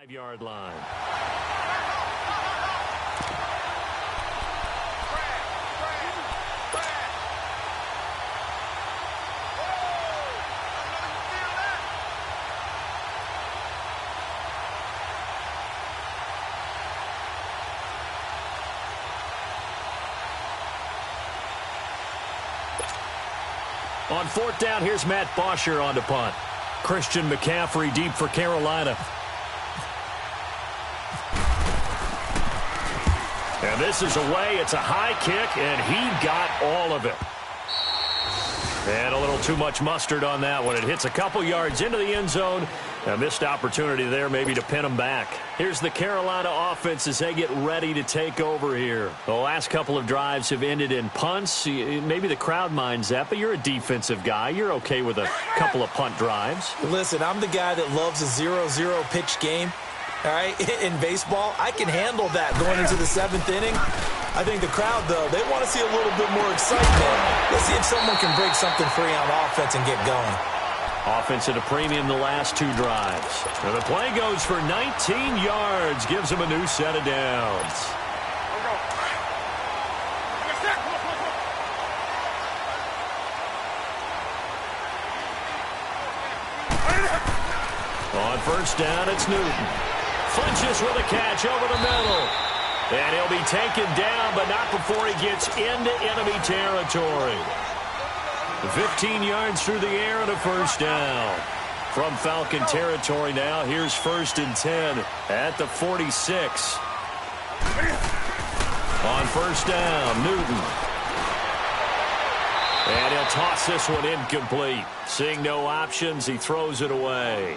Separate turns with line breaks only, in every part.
5-yard line. On fourth down, here's Matt Bosher on to punt. Christian McCaffrey deep for Carolina. And this is away. It's a high kick, and he got all of it. And a little too much mustard on that one. It hits a couple yards into the end zone. A missed opportunity there maybe to pin them back. Here's the Carolina offense as they get ready to take over here. The last couple of drives have ended in punts. Maybe the crowd minds that, but you're a defensive guy. You're okay with a couple of punt drives.
Listen, I'm the guy that loves a 0-0 pitch game. All right, in baseball, I can handle that going into the 7th inning. I think the crowd, though, they want to see a little bit more excitement. Let's see if someone can break something free on offense and get going.
Offense at a premium the last two drives. And the play goes for 19 yards, gives him a new set of downs. On first down, it's Newton. Flinches with a catch over the middle. And he'll be taken down, but not before he gets into enemy territory. 15 yards through the air and a first down. From Falcon territory now, here's 1st and 10 at the 46. On first down, Newton. And he'll toss this one incomplete. Seeing no options, he throws it away.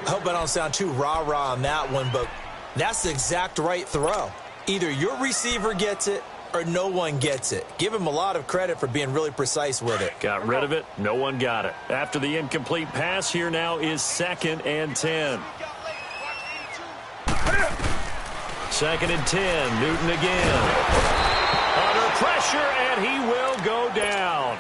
I hope I don't sound too rah-rah on that one, but that's the exact right throw. Either your receiver gets it or no one gets it. Give him a lot of credit for being really precise with it.
Got rid of it. No one got it. After the incomplete pass, here now is 2nd and 10. 2nd and 10. Newton again. Under pressure, and he will go down.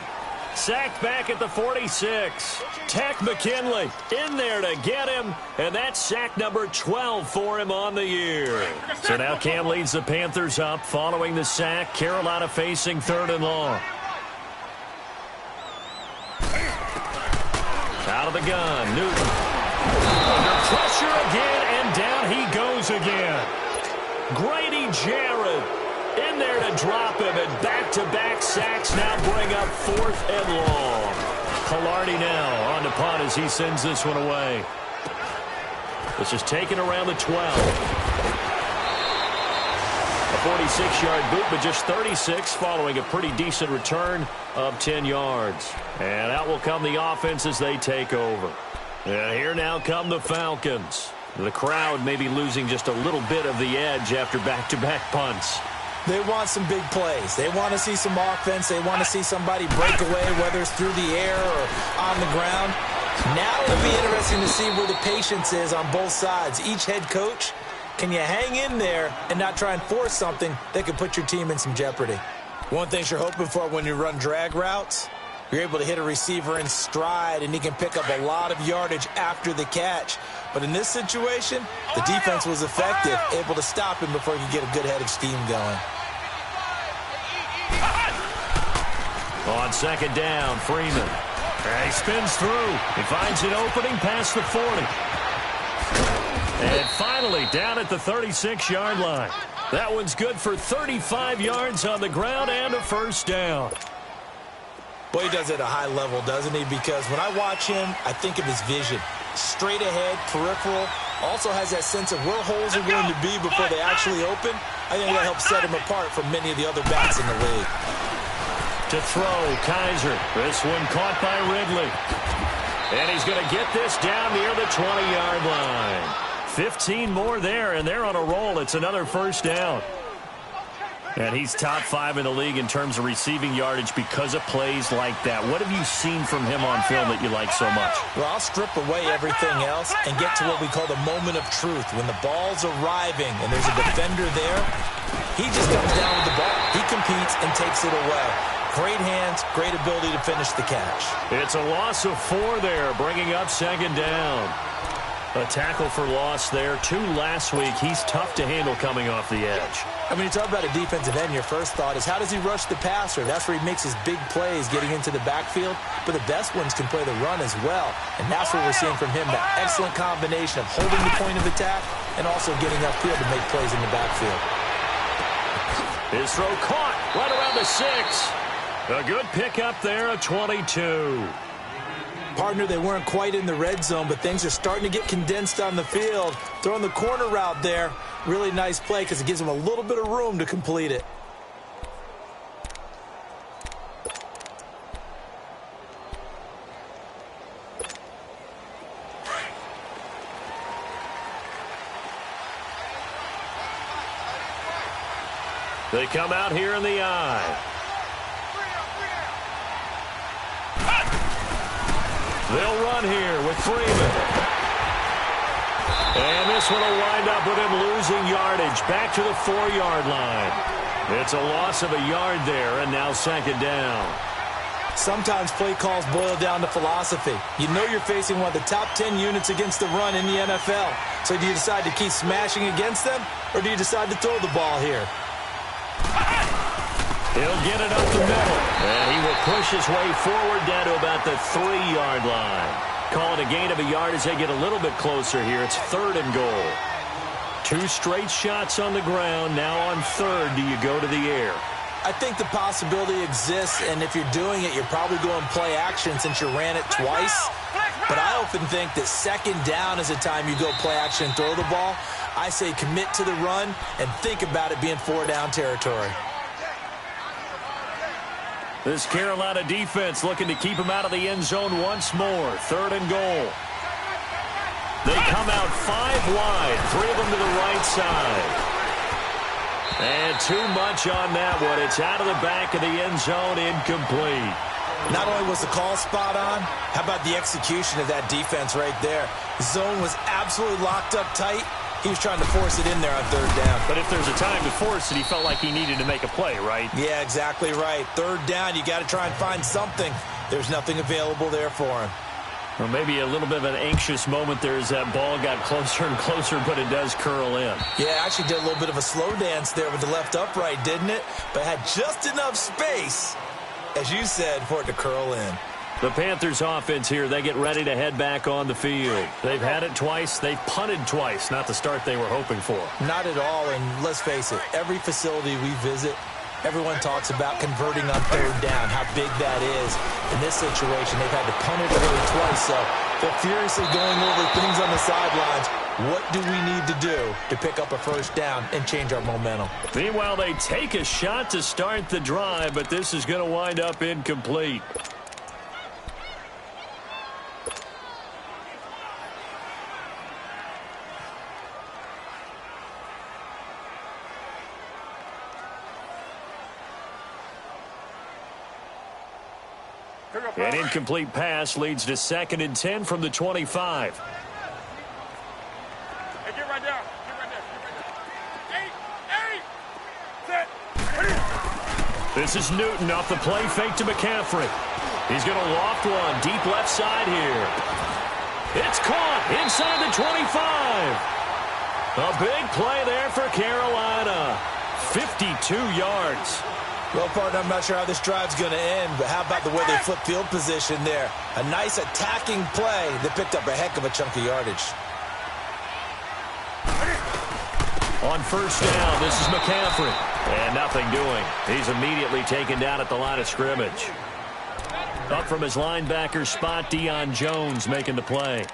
Sacked back at the 46. Tech McKinley in there to get him, and that's sack number 12 for him on the year. So now Cam leads the Panthers up following the sack. Carolina facing 3rd and long. Out of the gun, Newton. Under pressure again, and down he goes again. Grady Jarrett in there to drop him, and back-to-back sacks now bring up 4th and long. Palardy now on to punt as he sends this one away. This is taken around the 12. A 46-yard boot, but just 36 following a pretty decent return of 10 yards. And out will come the offense as they take over. And here now come the Falcons. The crowd may be losing just a little bit of the edge after back-to-back punts.
They want some big plays. They want to see some offense. They want to see somebody break away, whether it's through the air or on the ground. Now it'll be interesting to see where the patience is on both sides. Each head coach, can you hang in there and not try and force something that could put your team in some jeopardy? One thing you're hoping for when you run drag routes, you're able to hit a receiver in stride, and he can pick up a lot of yardage after the catch. But in this situation, the defense was effective, able to stop him before he could get a good head of steam going.
On 2nd down, Freeman. And he spins through. He finds an opening past the 40. And finally down at the 36-yard line. That one's good for 35 yards on the ground and a first down.
Boy, he does it at a high level, doesn't he? Because when I watch him, I think of his vision. Straight ahead, peripheral, also has that sense of where holes are going to be before they actually open. I think that helps set him apart from many of the other backs in the league.
To throw, Kaiser. This one caught by Ridley. And he's going to get this down near the 20-yard line. 15 more there, and they're on a roll. It's another first down. And he's top 5 in the league in terms of receiving yardage because of plays like that. What have you seen from him on film that you like so much?
Well, I'll strip away everything else and get to what we call the moment of truth. When the ball's arriving and there's a defender there, he just comes down with the ball. He competes and takes it away. Great hands, great ability to finish the catch.
It's a loss of 4 there, bringing up 2nd down. A tackle for loss there. 2 last week. He's tough to handle coming off the edge.
I mean, you talk about a defensive end, your first thought is how does he rush the passer? That's where he makes his big plays getting into the backfield. But the best ones can play the run as well. And that's what we're seeing from him, that excellent combination of holding the point of attack and also getting upfield to make plays in the backfield.
His throw caught right around the 6. A good pickup there, a 22.
Partner, they weren't quite in the red zone, but things are starting to get condensed on the field. Throwing the corner route there, really nice play because it gives them a little bit of room to complete it.
They come out here in the eye. They'll run here with Freeman. And this one will wind up with him losing yardage back to the 4-yard line. It's a loss of a yard there, and now 2nd down.
Sometimes play calls boil down to philosophy. You know you're facing one of the top 10 units against the run in the NFL. So do you decide to keep smashing against them, or do you decide to throw the ball here?
He'll get it up the middle, and he will push his way forward down to about the 3-yard line. Call it a gain of a yard as they get a little bit closer here. It's 3rd and goal. 2 straight shots on the ground. Now on 3rd, do you go to the air?
I think the possibility exists, and if you're doing it, you're probably going play action since you ran it twice. But I often think that 2nd down is the time you go play action and throw the ball. I say commit to the run and think about it being 4-down territory.
This Carolina defense looking to keep him out of the end zone once more. 3rd and goal. They come out 5 wide, 3 of them to the right side. And too much on that one. It's out of the back of the end zone, incomplete.
Not only was the call spot on, how about the execution of that defense right there? The zone was absolutely locked up tight. He was trying to force it in there on 3rd down.
But if there's a time to force it, he felt like he needed to make a play, right?
Yeah, exactly right. 3rd down, you got to try and find something. There's nothing available there for him.
Well, maybe a little bit of an anxious moment there as that ball got closer and closer, but it does curl in.
Yeah, actually did a little bit of a slow dance there with the left upright, didn't it? But had just enough space, as you said, for it to curl in.
The Panthers offense here, they get ready to head back on the field. They've had it twice. They've punted twice. Not the start they were hoping for.
Not at all, and let's face it, every facility we visit, everyone talks about converting on 3rd down, how big that is. In this situation, they've had to punt it early twice, so they're furiously going over things on the sidelines. What do we need to do to pick up a 1st down and change our momentum?
Meanwhile, they take a shot to start the drive, but this is going to wind up incomplete. An incomplete pass leads to 2nd and 10 from the 25.
Hey, get right there. Get right there. Get right there. 8. Set.
This is Newton off the play fake to McCaffrey. He's going to loft one deep left side here. It's caught inside the 25. A big play there for Carolina. 52 yards.
Well, partner, I'm not sure how this drive's going to end, but how about the way they flip field position there? A nice attacking play that picked up a heck of a chunk of yardage.
On 1st down, this is McCaffrey. And nothing doing. He's immediately taken down at the line of scrimmage. Up from his linebacker spot, Deion Jones making the play.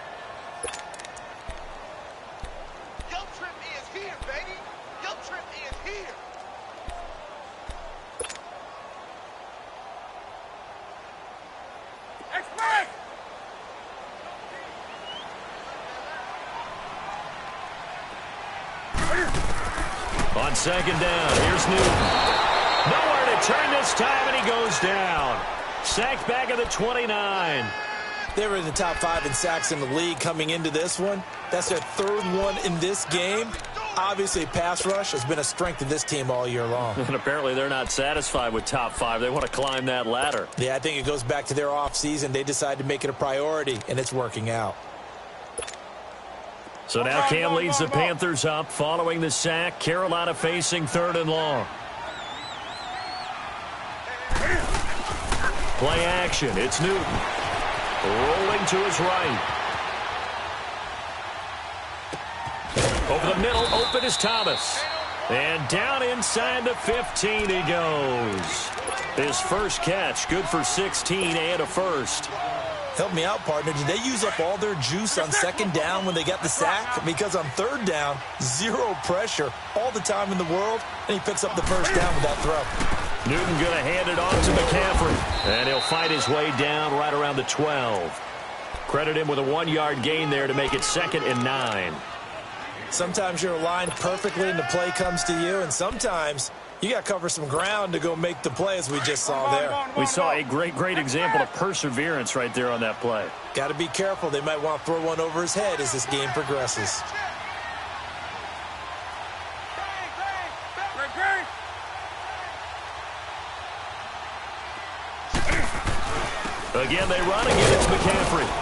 On 2nd down, here's Newton. Nowhere to turn this time, and he goes down. Sacked back at the 29.
They were in the top 5 in sacks in the league coming into this one. That's their 3rd one in this game. Obviously, pass rush has been a strength of this team all year long.
And apparently they're not satisfied with top 5. They want to climb that ladder.
Yeah, I think it goes back to their offseason. They decided to make it a priority, and it's working out.
So now Cam leads the Panthers up following the sack. Carolina facing 3rd and long. Play action. It's Newton. Rolling to his right. Over the middle, open is Thomas. And down inside the 15 he goes. His first catch, good for 16 and a first.
Help me out, partner. Did they use up all their juice on 2nd down when they got the sack? Because on 3rd down, 0 pressure all the time in the world, and he picks up the first down with that throw.
Newton going to hand it off to McCaffrey, and he'll fight his way down right around the 12. Credit him with a 1-yard gain there to make it 2nd and 9.
Sometimes you're aligned perfectly and the play comes to you, and sometimes you got to cover some ground to go make the play, as we just saw there.
We saw a great example of perseverance right there on that play.
Got to be careful. They might want to throw one over his head as this game progresses.
Again, they run. Again, it's McCaffrey.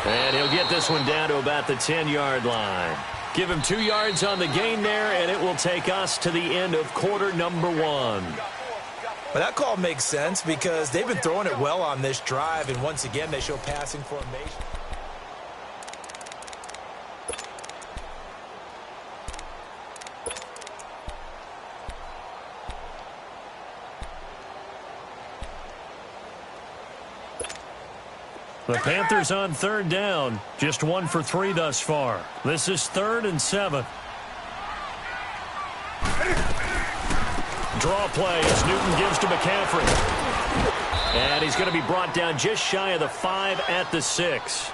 And he'll get this one down to about the 10-yard line. Give him 2 yards on the gain there, and it will take us to the end of quarter number 1.
Well, that call makes sense because they've been throwing it well on this drive, and once again, they show passing formation.
The Panthers on 3rd down. Just 1 for 3 thus far. This is 3rd and 7. Draw play as Newton gives to McCaffrey. And he's going to be brought down just shy of the 5 at the 6.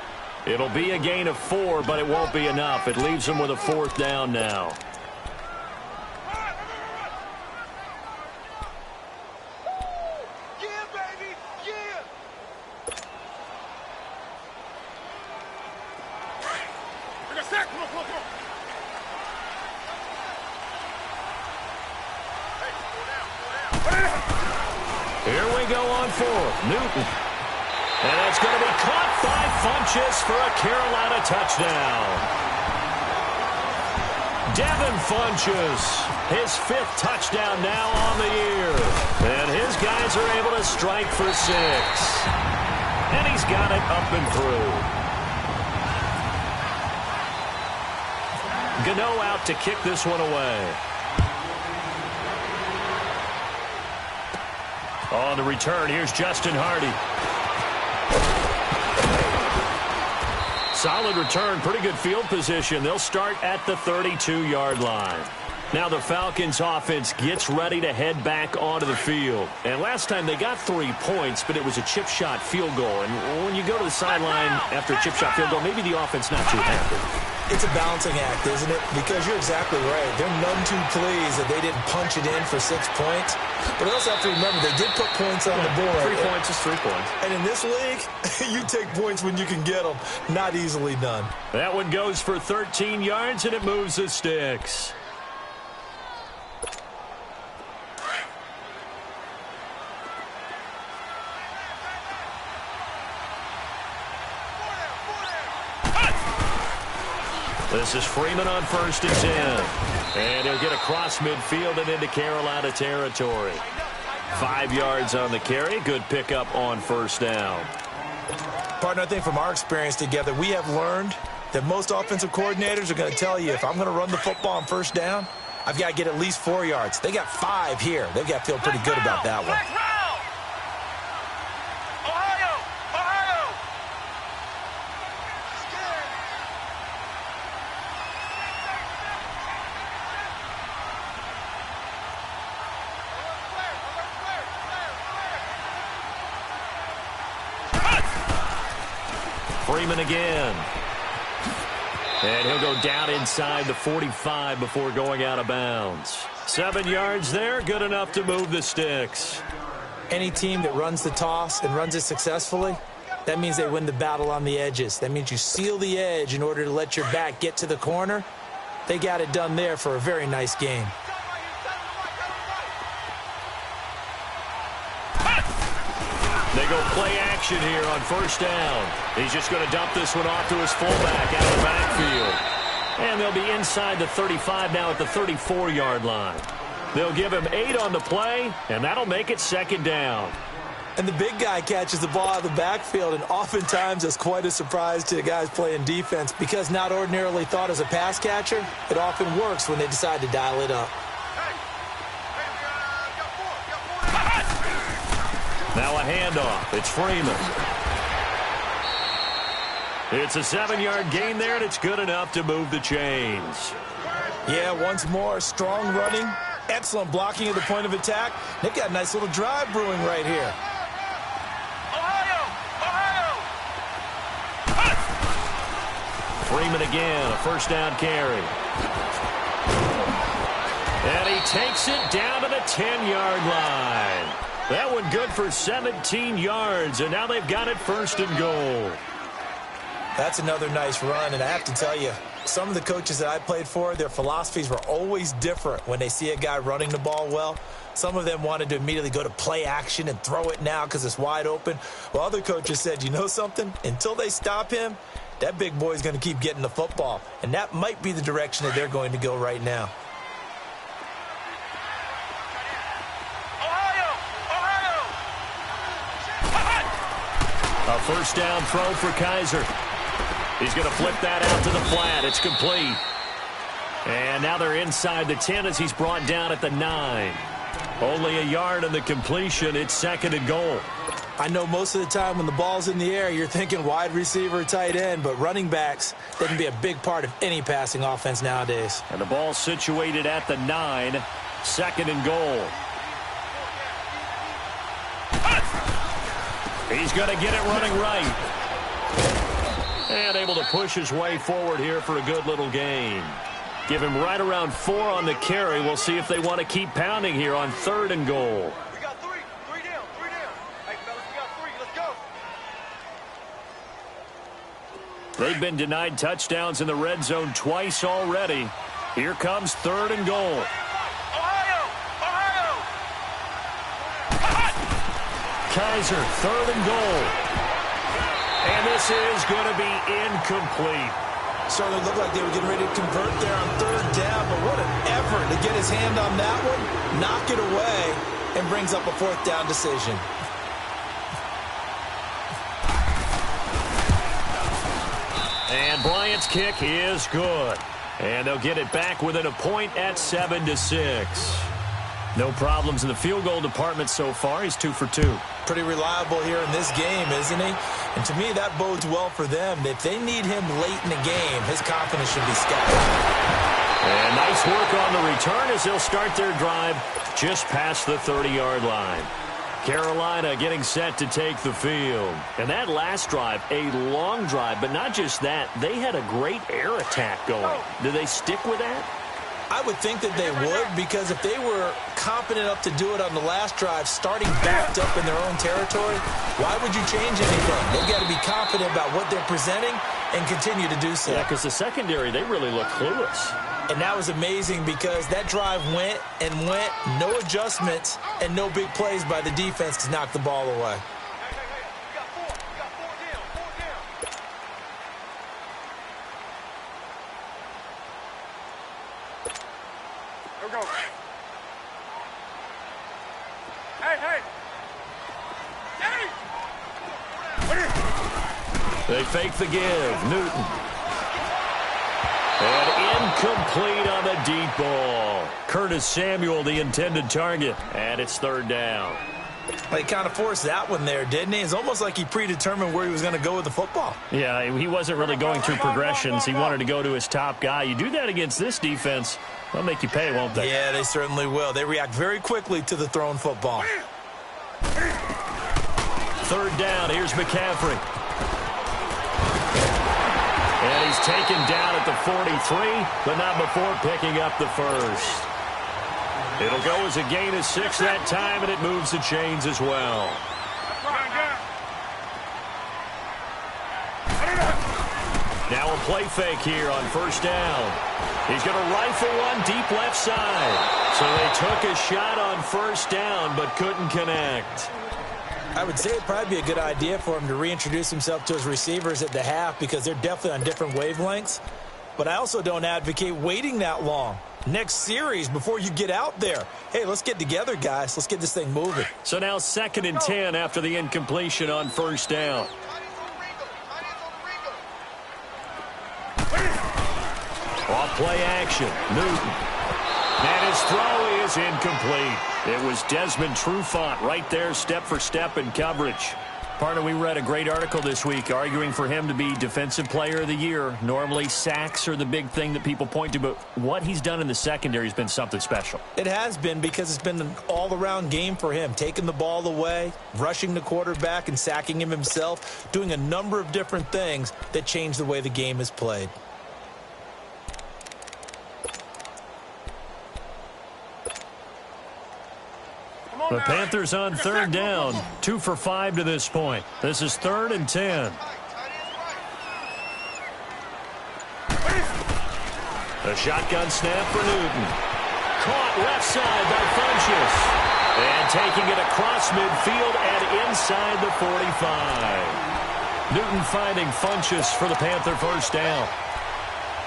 It'll be a gain of 4, but it won't be enough. It leaves him with a 4th down now. Here we go on 4th. Newton. And it's going to be caught by Funchess for a Carolina touchdown. Devin Funchess, his 5th touchdown now on the year. And his guys are able to strike for 6. And he's got it up and through. Gano out to kick this one away. On the return, here's Justin Hardy. Solid return, pretty good field position. They'll start at the 32-yard line. Now the Falcons offense gets ready to head back onto the field. And last time they got 3 points, but it was a chip shot field goal. And when you go to the sideline after a chip shot field goal, maybe the offense not too happy.
It's a balancing act, isn't it? Because you're exactly right. They're none too pleased that they didn't punch it in for 6 points. But I also have to remember they did put points on the board.
3 points is 3 points.
And in this league, you take points when you can get them. Not easily done.
That one goes for 13 yards, and it moves the sticks. This is Freeman on 1st and 10. And he'll get across midfield and into Carolina territory. 5 yards on the carry. Good pickup on 1st down.
Partner, I think from our experience together, we have learned that most offensive coordinators are going to tell you if I'm going to run the football on 1st down, I've got to get at least 4 yards. They got 5 here. They've got to feel pretty good about that one.
Freeman again. And he'll go down inside the 45 before going out of bounds. 7 yards there, good enough to move the sticks.
Any team that runs the toss and runs it successfully, that means they win the battle on the edges. That means you seal the edge in order to let your back get to the corner. They got it done there for a very nice game.
They go play action here on first down. He's just going to dump this one off to his fullback out of the backfield. And they'll be inside the 35 now at the 34-yard line. They'll give him 8 on the play, and that'll make it second down.
And the big guy catches the ball out of the backfield, and oftentimes it's quite a surprise to the guys playing defense because not ordinarily thought as a pass catcher, it often works when they decide to dial it up.
Now a handoff. It's Freeman. It's a 7-yard gain there, and it's good enough to move the chains.
Yeah, once more, strong running, excellent blocking at the point of attack. They've got a nice little drive brewing right here.
Freeman again, a first down carry. And he takes it down to the 10-yard line. That one good for 17 yards, and now they've got it first and goal.
That's another nice run, and I have to tell you, some of the coaches that I played for, their philosophies were always different when they see a guy running the ball well. Some of them wanted to immediately go to play action and throw it now because it's wide open. While other coaches said, you know something? Until they stop him, that big boy's going to keep getting the football. And that might be the direction that they're going to go right now.
A first down throw for Kaiser. He's going to flip that out to the flat. It's complete. And now they're inside the 10 as he's brought down at the 9. Only a yard on the completion. It's second and goal.
I know most of the time when the ball's in the air, you're thinking wide receiver, tight end, but running backs, they can be a big part of any passing offense nowadays.
And the ball's situated at the 9. Second and goal. He's going to get it running right. And able to push his way forward here for a good little gain. Give him right around 4 on the carry. We'll see if they want to keep pounding here on third and goal.
We got 3. 3 down. 3 down. Hey, fellas, we got 3. Let's go.
They've been denied touchdowns in the red zone twice already. Here comes third and goal. Kaiser, third and goal. And this is going to be incomplete.
Certainly looked like they were getting ready to convert there on third down, but what an effort to get his hand on that one, knock it away, and brings up a fourth down decision.
And Bryant's kick is good. And they'll get it back within a point at 7-6. No problems in the field goal department so far. He's 2 for 2.
Pretty reliable here in this game, isn't he? And to me, that bodes well for them. If they need him late in the game, his confidence should be sky.
And nice work on the return as they'll start their drive just past the 30-yard line. Carolina getting set to take the field. And that last drive, a long drive, but not just that. They had a great air attack going. Do they stick with that?
I would think that they would, because if they were confident enough to do it on the last drive, starting backed up in their own territory, why would you change anything? They've got to be confident about what they're presenting and continue to do so.
Yeah, because the secondary, they really look clueless.
And that was amazing because that drive went and went, no adjustments, and no big plays by the defense to knock the ball away.
They fake the give. Newton. And incomplete on the deep ball. Curtis Samuel, the intended target. And it's third down.
Well, he kind of forced that one there, didn't he? It's almost like he predetermined where he was going to go with the football.
Yeah, he wasn't really going through progressions. He wanted to go to his top guy. You do that against this defense, they'll make you pay, won't they?
Yeah, they certainly will. They react very quickly to the thrown football.
Third down, here's McCaffrey. And he's taken down at the 43, but not before picking up the first. It'll go as a gain of 6 that time, and it moves the chains as well. Now a play fake here on first down. He's going to rifle one deep left side. So they took a shot on first down, but couldn't connect.
I would say it'd probably be a good idea for him to reintroduce himself to his receivers at the half because they're definitely on different wavelengths. But I also don't advocate waiting that long. Next series before you get out there. Hey, let's get together, guys. Let's get this thing moving.
So now 2nd and 10 after the incompletion on 1st down. Off play action. Newton. And his throw is incomplete. It was Desmond Trufant right there, step for step in coverage. Partner, we read a great article this week arguing for him to be Defensive Player of the Year. Normally, sacks are the big thing that people point to, but what he's done in the secondary has been something special.
It has been because it's been an all-around game for him, taking the ball away, rushing the quarterback and sacking him himself, doing a number of different things that change the way the game is played.
The Panthers on 3rd down, 2 for 5 to this point. This is 3rd and 10. A shotgun snap for Newton. Caught left side by Funchess. And taking it across midfield and inside the 45. Newton finding Funchess for the Panther 1st down.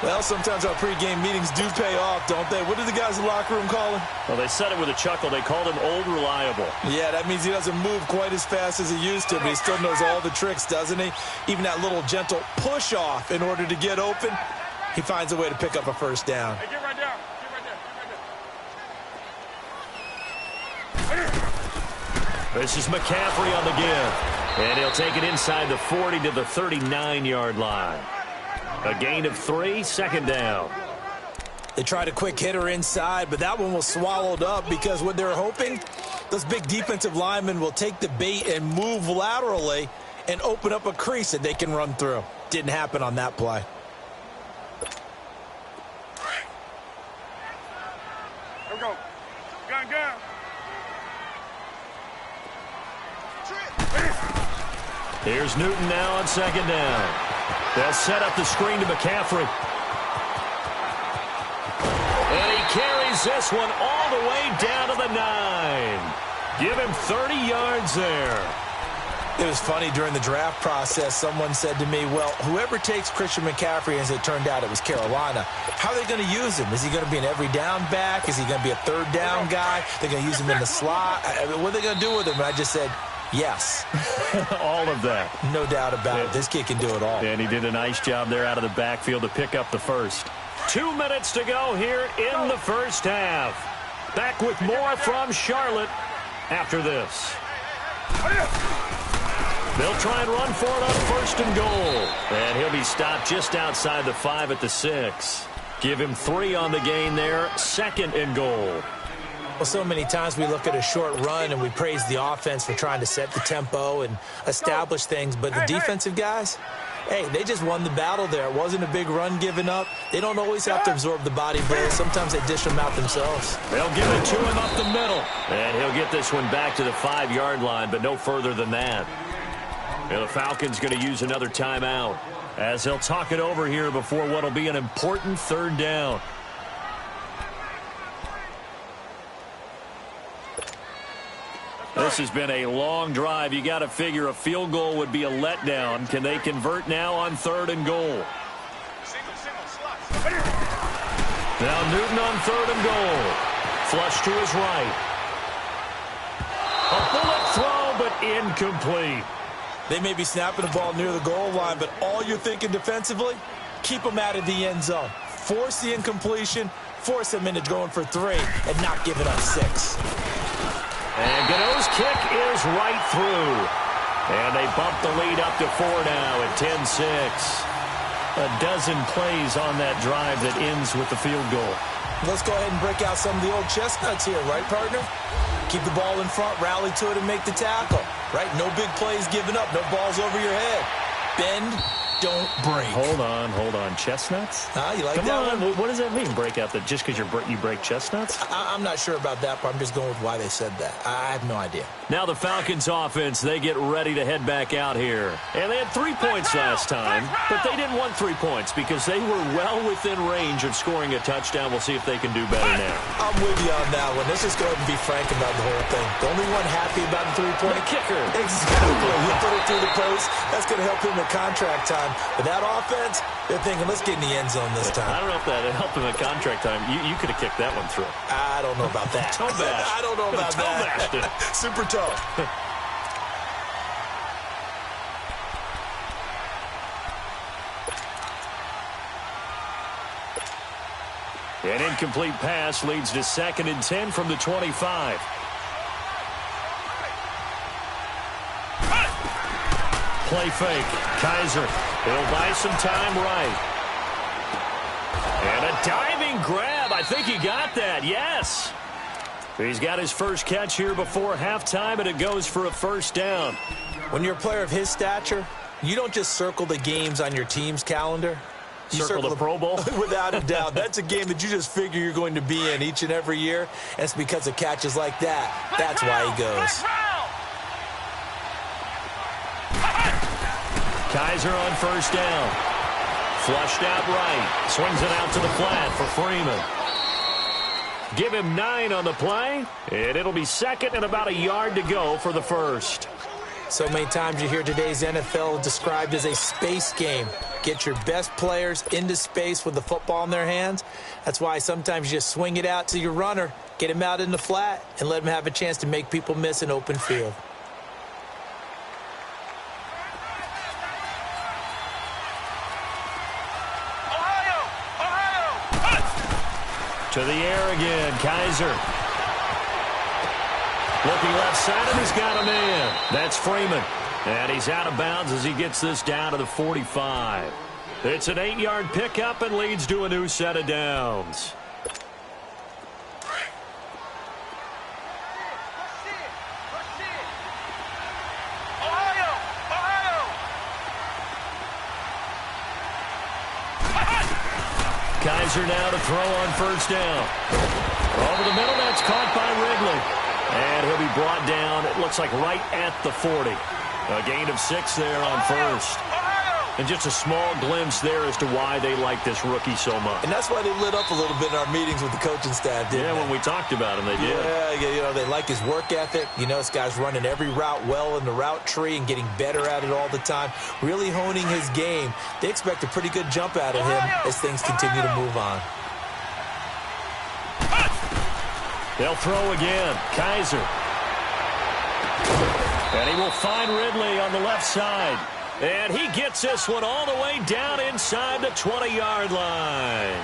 Well, sometimes our pregame meetings do pay off, don't they? What do the guys in the locker room call him?
Well, they said it with a chuckle. They called him Old Reliable.
Yeah, that means he doesn't move quite as fast as he used to, but he still knows all the tricks, doesn't he? Even that little gentle push-off in order to get open, he finds a way to pick up a 1st down.
Hey, get right down. Get right there.
This is McCaffrey on the give. And he'll take it inside the 40 to the 39-yard line. A gain of 3, 2nd down.
They tried a quick hitter inside, but that one was swallowed up because what they're hoping, those big defensive linemen will take the bait and move laterally and open up a crease that they can run through. Didn't happen on that play.
Here we go. Gun.
Here's Newton now on 2nd down. They'll set up the screen to McCaffrey. And he carries this one all the way down to the 9. Give him 30 yards there.
It was funny during the draft process. Someone said to me, well, whoever takes Christian McCaffrey, as it turned out it was Carolina, how are they going to use him? Is he going to be an every down back? Is he going to be a 3rd down guy? They're going to use him in the slot? What are they going to do with him? And I just said, yes.
All of that.
No doubt about it. This kid can do it all.
And he did a nice job there out of the backfield to pick up the 1st. 2 minutes to go here in the 1st half. Back with more from Charlotte after this. They'll try and run for it on 1st and goal. And he'll be stopped just outside the 5 at the 6. Give him 3 on the gain there. 2nd and goal.
Well, so many times we look at a short run and we praise the offense for trying to set the tempo and establish things, but the defensive guys, hey, they just won the battle there. It wasn't a big run given up. They don't always have to absorb the body blows. Sometimes they dish them out themselves.
They'll give it to him up the middle. And he'll get this one back to the 5-yard line, but no further than that. And the Falcons going to use another timeout as he'll talk it over here before what will be an important 3rd down. This has been a long drive. You got to figure a field goal would be a letdown. Can they convert now on 3rd and goal? Now Newton on 3rd and goal. Flush to his right. A bullet throw, but incomplete.
They may be snapping the ball near the goal line, but all you're thinking defensively, keep them out of the end zone. Force the incompletion, force them into going for 3, and not give it up 6.
And Gano's kick is right through. And they bump the lead up to 4 now at 10-6. A dozen plays on that drive that ends with the field goal.
Let's go ahead and break out some of the old chestnuts here, right, partner? Keep the ball in front, rally to it, and make the tackle, right? No big plays given up, no balls over your head. Bend, don't break.
Hold on. Chestnuts?
You like
Come
that
on.
one?
What does that mean, break out just because you break chestnuts?
I'm not sure about that, but I'm just going with why they said that. I have no idea.
Now the Falcons offense, they get ready to head back out here. And they had 3 points last time, but they didn't want 3 points because they were well within range of scoring a touchdown. We'll see if they can do better now.
I'm with you on that one. Let's just go ahead and be frank about the whole thing. The only one happy about the 3-point
kicker.
Exactly. He put it through the post. That's going to help him at contract time. But that offense, they're thinking, let's get in the end zone this time.
I don't know if that helped him at contract time. You could have kicked that one through.
I don't know about that.
Toe bash.
I don't know about
Toe bashed it.
that. Super toe.
An incomplete pass leads to 2nd and 10 from the 25. Play fake. Kaiser. He'll buy some time right. And a diving grab. I think he got that. Yes. He's got his first catch here before halftime, and it goes for a first down.
When you're a player of his stature, you don't just circle the games on your team's calendar. You
Circle the Pro Bowl?
Without a doubt. That's a game that you just figure you're going to be in each and every year. And it's because of catches like that. That's why he goes.
Kaiser on first down. Flushed out right. Swings it out to the flat for Freeman. Give him 9 on the play. And it'll be 2nd and about a yard to go for the first.
So many times you hear today's NFL described as a space game. Get your best players into space with the football in their hands. That's why sometimes you just swing it out to your runner, get him out in the flat, and let him have a chance to make people miss an open field.
To the air again, Kaiser. Looking left side, and he's got a man. That's Freeman. And he's out of bounds as he gets this down to the 45. It's an 8-yard pickup and leads to a new set of downs. Kaiser now to throw on first down. Over the middle, that's caught by Wrigley. And he'll be brought down, it looks like right at the 40. A gain of 6 there on first. And just a small glimpse there as to why they like this rookie so much.
And that's why they lit up a little bit in our meetings with the coaching staff, didn't they?
When we talked about him, they did.
Yeah, you know, they like his work ethic. You know, this guy's running every route well in the route tree and getting better at it all the time, really honing his game. They expect a pretty good jump out of him as things continue to move on.
They'll throw again. Kaiser. And he will find Ridley on the left side. And he gets this one all the way down inside the 20-yard line.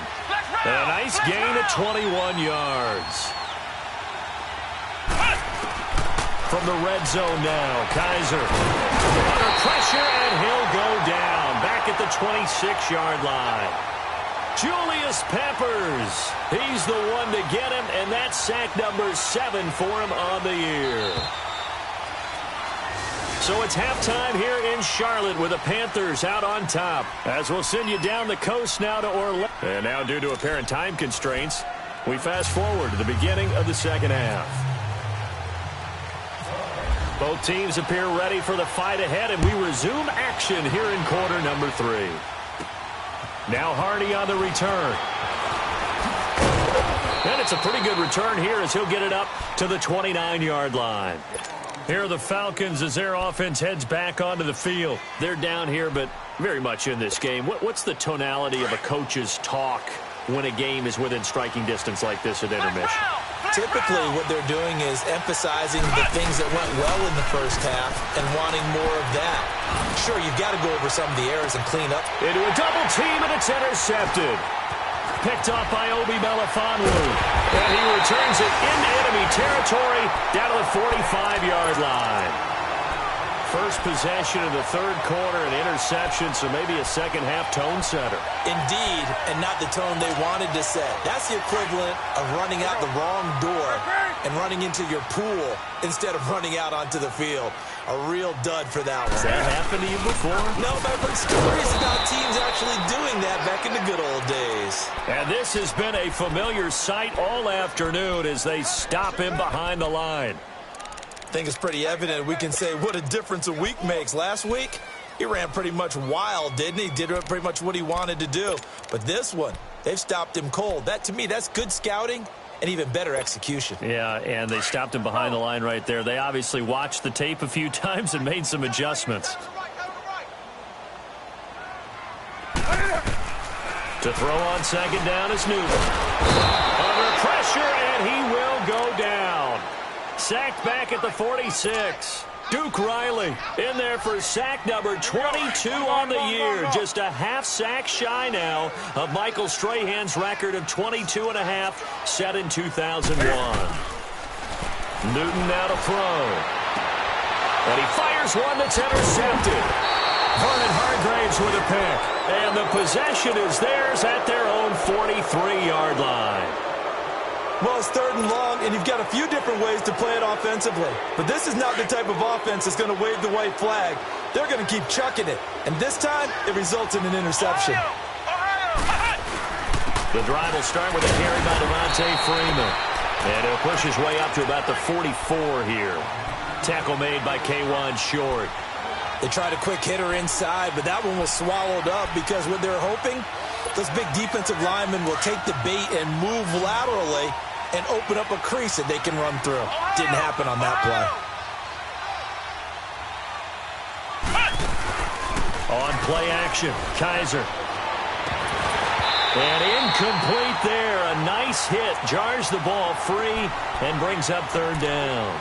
A nice gain of 21 yards. From the red zone now, Kaiser. Under pressure, and he'll go down. Back at the 26-yard line. Julius Peppers. He's the one to get him, and that's sack number 7 for him on the year. So it's halftime here in Charlotte with the Panthers out on top. As we'll send you down the coast now to Orlando. And now due to apparent time constraints, we fast forward to the beginning of the second half. Both teams appear ready for the fight ahead, and we resume action here in quarter number 3. Now Hardy on the return. And it's a pretty good return here as he'll get it up to the 29-yard line. Here are the Falcons as their offense heads back onto the field. They're down here, but very much in this game. What's the tonality of a coach's talk when a game is within striking distance like this at intermission?
Typically, what they're doing is emphasizing the things that went well in the first half and wanting more of that. Sure, you've got to go over some of the errors and clean up.
Into a double team, and it's intercepted. Picked off by Obi Melifonwu. And he returns it into enemy territory down to the 45-yard line. First possession of the third quarter, an interception, so maybe a second-half tone setter.
Indeed, and not the tone they wanted to set. That's the equivalent of running out the wrong door and running into your pool instead of running out onto the field. A real dud for that one.
Has that happened to you before?
No, but I've heard stories about teams actually doing that back in the good old days.
And this has been a familiar sight all afternoon as they stop him behind the line.
I think it's pretty evident. We can say what a difference a week makes. Last week, he ran pretty much wild, didn't he? Did pretty much what he wanted to do. But this one, they've stopped him cold. That, to me, that's good scouting and even better execution.
Yeah, and they stopped him behind the line right there. They obviously watched the tape a few times and made some adjustments. To throw on second down is Newton. Under pressure, and he will go down. Sacked back at the 46. Duke Riley in there for sack number 22 on the year. Just a half sack shy now of Michael Strahan's record of 22 and a half set in 2001. Newton now to throw. And he fires one that's intercepted. Vernon Hargraves with a pick. And the possession is theirs at their own 43-yard line.
Well, it's 3rd and long, and you've got a few different ways to play it offensively. But this is not the type of offense that's going to wave the white flag. They're going to keep chucking it. And this time, it results in an interception.
The drive will start with a carry by Devontae Freeman. And he'll push his way up to about the 44 here. Tackle made by K'Wan Short.
They tried a quick hitter inside, but that one was swallowed up because what they're hoping, those big defensive linemen will take the bait and move laterally and open up a crease that they can run through. Didn't happen on that play.
On play action, Kaiser. And incomplete there. A nice hit. Jars the ball free and brings up 3rd down.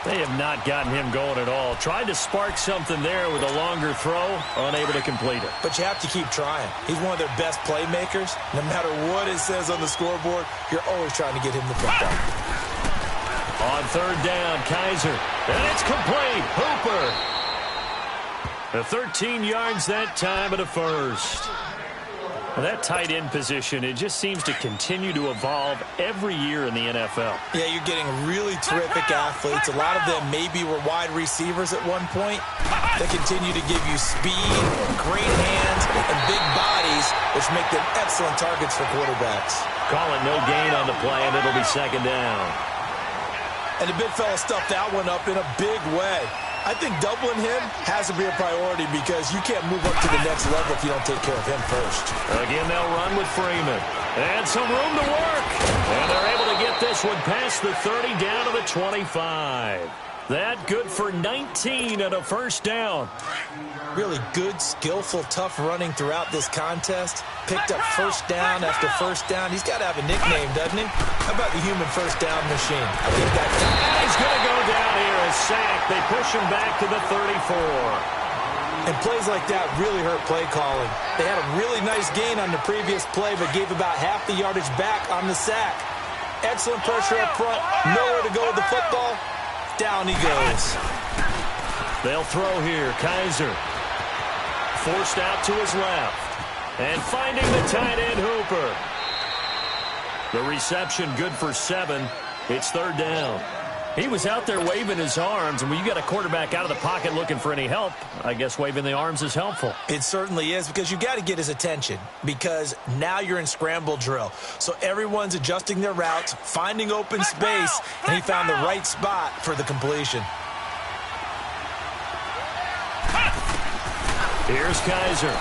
They have not gotten him going at all. Tried to spark something there with a longer throw. Unable to complete it.
But you have to keep trying. He's one of their best playmakers. No matter what it says on the scoreboard, you're always trying to get him the football.
On 3rd down, Kaiser. And it's complete. Hooper. The 13 yards that time at a first. Well, that tight end position, it just seems to continue to evolve every year in the NFL.
Yeah, you're getting really terrific athletes. A lot of them maybe were wide receivers at one point. They continue to give you speed, great hands, and big bodies, which make them excellent targets for quarterbacks.
Call it no gain on the play, and it'll be 2nd down.
And the big fella stuffed that one up in a big way. I think doubling him has to be a priority because you can't move up to the next level if you don't take care of him first.
Again, they'll run with Freeman. And some room to work. And they're able to get this one past the 30 down to the 25. That good for 19 and a 1st down.
Really good, skillful, tough running throughout this contest. Picked up 1st down after 1st down. He's got to have a nickname, doesn't he? How about the human 1st down machine? I think that's...
And he's going to go down here, a sack. They push him back to the 34.
And plays like that really hurt play calling. They had a really nice gain on the previous play, but gave about half the yardage back on the sack. Excellent pressure up front. Nowhere to go with the football. Down he goes.
They'll throw here. Kaiser. Forced out to his left. And finding the tight end, Hooper. The reception good for 7. It's 3rd down. He was out there waving his arms, and when you got a quarterback out of the pocket looking for any help, I guess waving the arms is helpful.
It certainly is, because you got to get his attention, because now you're in scramble drill. So everyone's adjusting their routes, finding open space, and he found the right spot for the completion.
Here's Kaiser.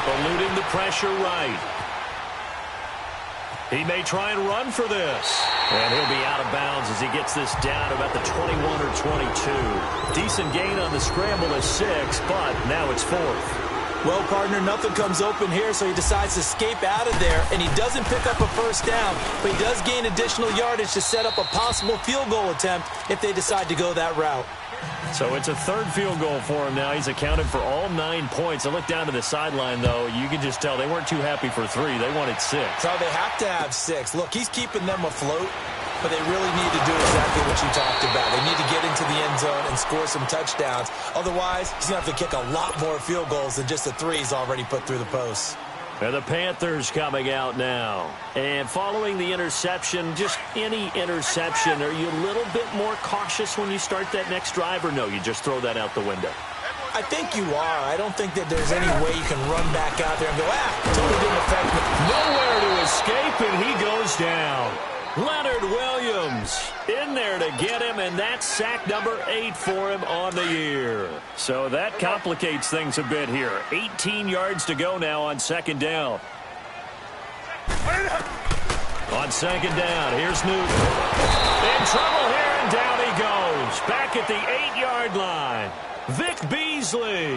Eluding the pressure right. He may try and run for this. And he'll be out of bounds as he gets this down to about the 21 or 22. Decent gain on the scramble is 6, but now it's 4th.
Well, partner, nothing comes open here, so he decides to escape out of there, and he doesn't pick up a 1st down, but he does gain additional yardage to set up a possible field goal attempt if they decide to go that route.
So it's a 3rd field goal for him now. He's accounted for all 9 points. I look down to the sideline, though. You can just tell they weren't too happy for 3. They wanted 6.
So they have to have 6. Look, he's keeping them afloat, but they really need to do exactly what you talked about. They need to get into the end zone and score some touchdowns. Otherwise, he's going to have to kick a lot more field goals than just the 3 he's already put through the posts.
And the Panthers coming out now. And following the interception, just any interception, are you a little bit more cautious when you start that next drive, or no, you just throw that out the window?
I think you are. I don't think that there's any way you can run back out there and go, totally didn't affect me.
Nowhere to escape, and he goes down. Leonard Williams in there to get him, and that's sack number 8 for him on the year. So that complicates things a bit here. 18 yards to go now on second down. On second down, here's Newton. In trouble here, and down he goes. Back at the 8-yard line. Vic Beasley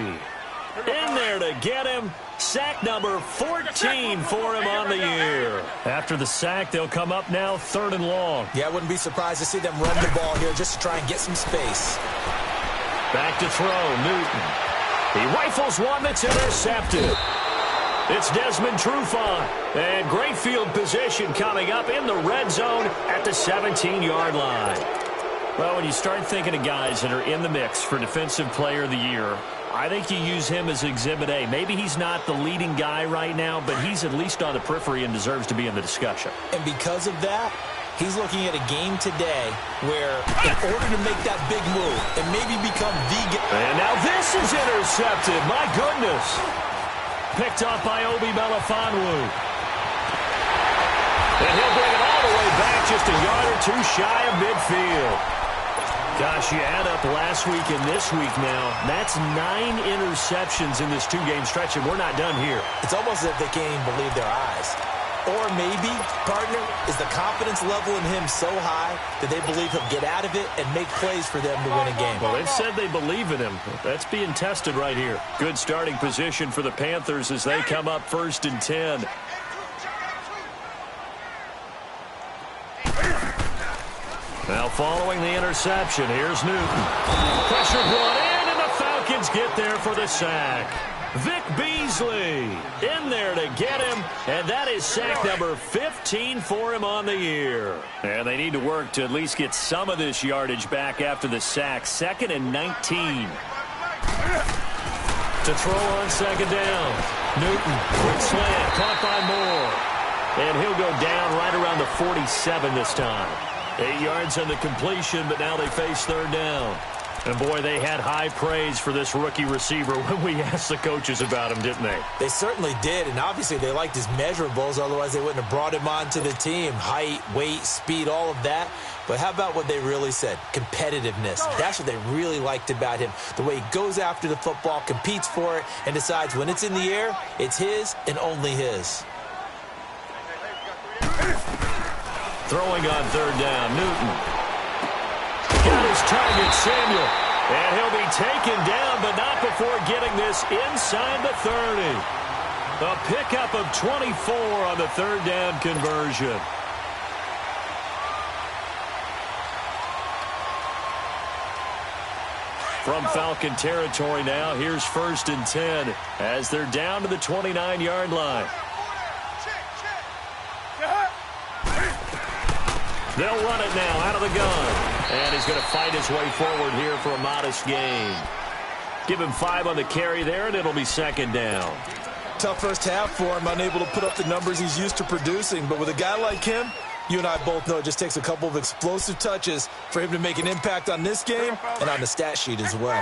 in there to get him. Sack number 14 for him on the year. After the sack, they'll come up now 3rd and long.
Yeah, I wouldn't be surprised to see them run the ball here just to try and get some space.
Back to throw, Newton. He rifles one that's intercepted. It's Desmond Trufant. And great field position coming up in the red zone at the 17-yard line. Well, when you start thinking of guys that are in the mix for Defensive Player of the Year, I think you use him as Exhibit A. Maybe he's not the leading guy right now, but he's at least on the periphery and deserves to be in the discussion.
And because of that, he's looking at a game today where in order to make that big move and maybe become the guy.
And now this is intercepted. My goodness. Picked off by Obi Melifonwu. And he'll bring it all the way back just a yard or two shy of midfield. Gosh, you add up last week and this week now. That's 9 interceptions in this 2-game stretch, and we're not done here.
It's almost as if they can't even believe their eyes. Or maybe, partner, is the confidence level in him so high that they believe he'll get out of it and make plays for them to win a game.
Well, they've said they believe in him. That's being tested right here. Good starting position for the Panthers as they come up 1st and 10. Now following the interception, here's Newton. Pressure brought in, and the Falcons get there for the sack. Vic Beasley in there to get him, and that is sack number 15 for him on the year. And they need to work to at least get some of this yardage back after the sack. 2nd and 19. To throw on second down. Newton, quick slant, caught by Moore. And he'll go down right around the 47 this time. 8 yards on the completion, but now they face 3rd down. And, boy, they had high praise for this rookie receiver when we asked the coaches about him, didn't they?
They certainly did, and obviously they liked his measurables. Otherwise, they wouldn't have brought him onto the team. Height, weight, speed, all of that. But how about what they really said? Competitiveness. That's what they really liked about him. The way he goes after the football, competes for it, and decides when it's in the air, it's his and only his.
Throwing on 3rd down, Newton. Got his target, Samuel. And he'll be taken down, but not before getting this inside the 30. A pickup of 24 on the 3rd down conversion. From Falcon territory now, here's 1st and 10 as they're down to the 29-yard line. They'll run it now out of the gun. And he's going to fight his way forward here for a modest gain. Give him 5 on the carry there, and it'll be 2nd down.
Tough first half for him, unable to put up the numbers he's used to producing. But with a guy like him, you and I both know it just takes a couple of explosive touches for him to make an impact on this game and on the stat sheet as well.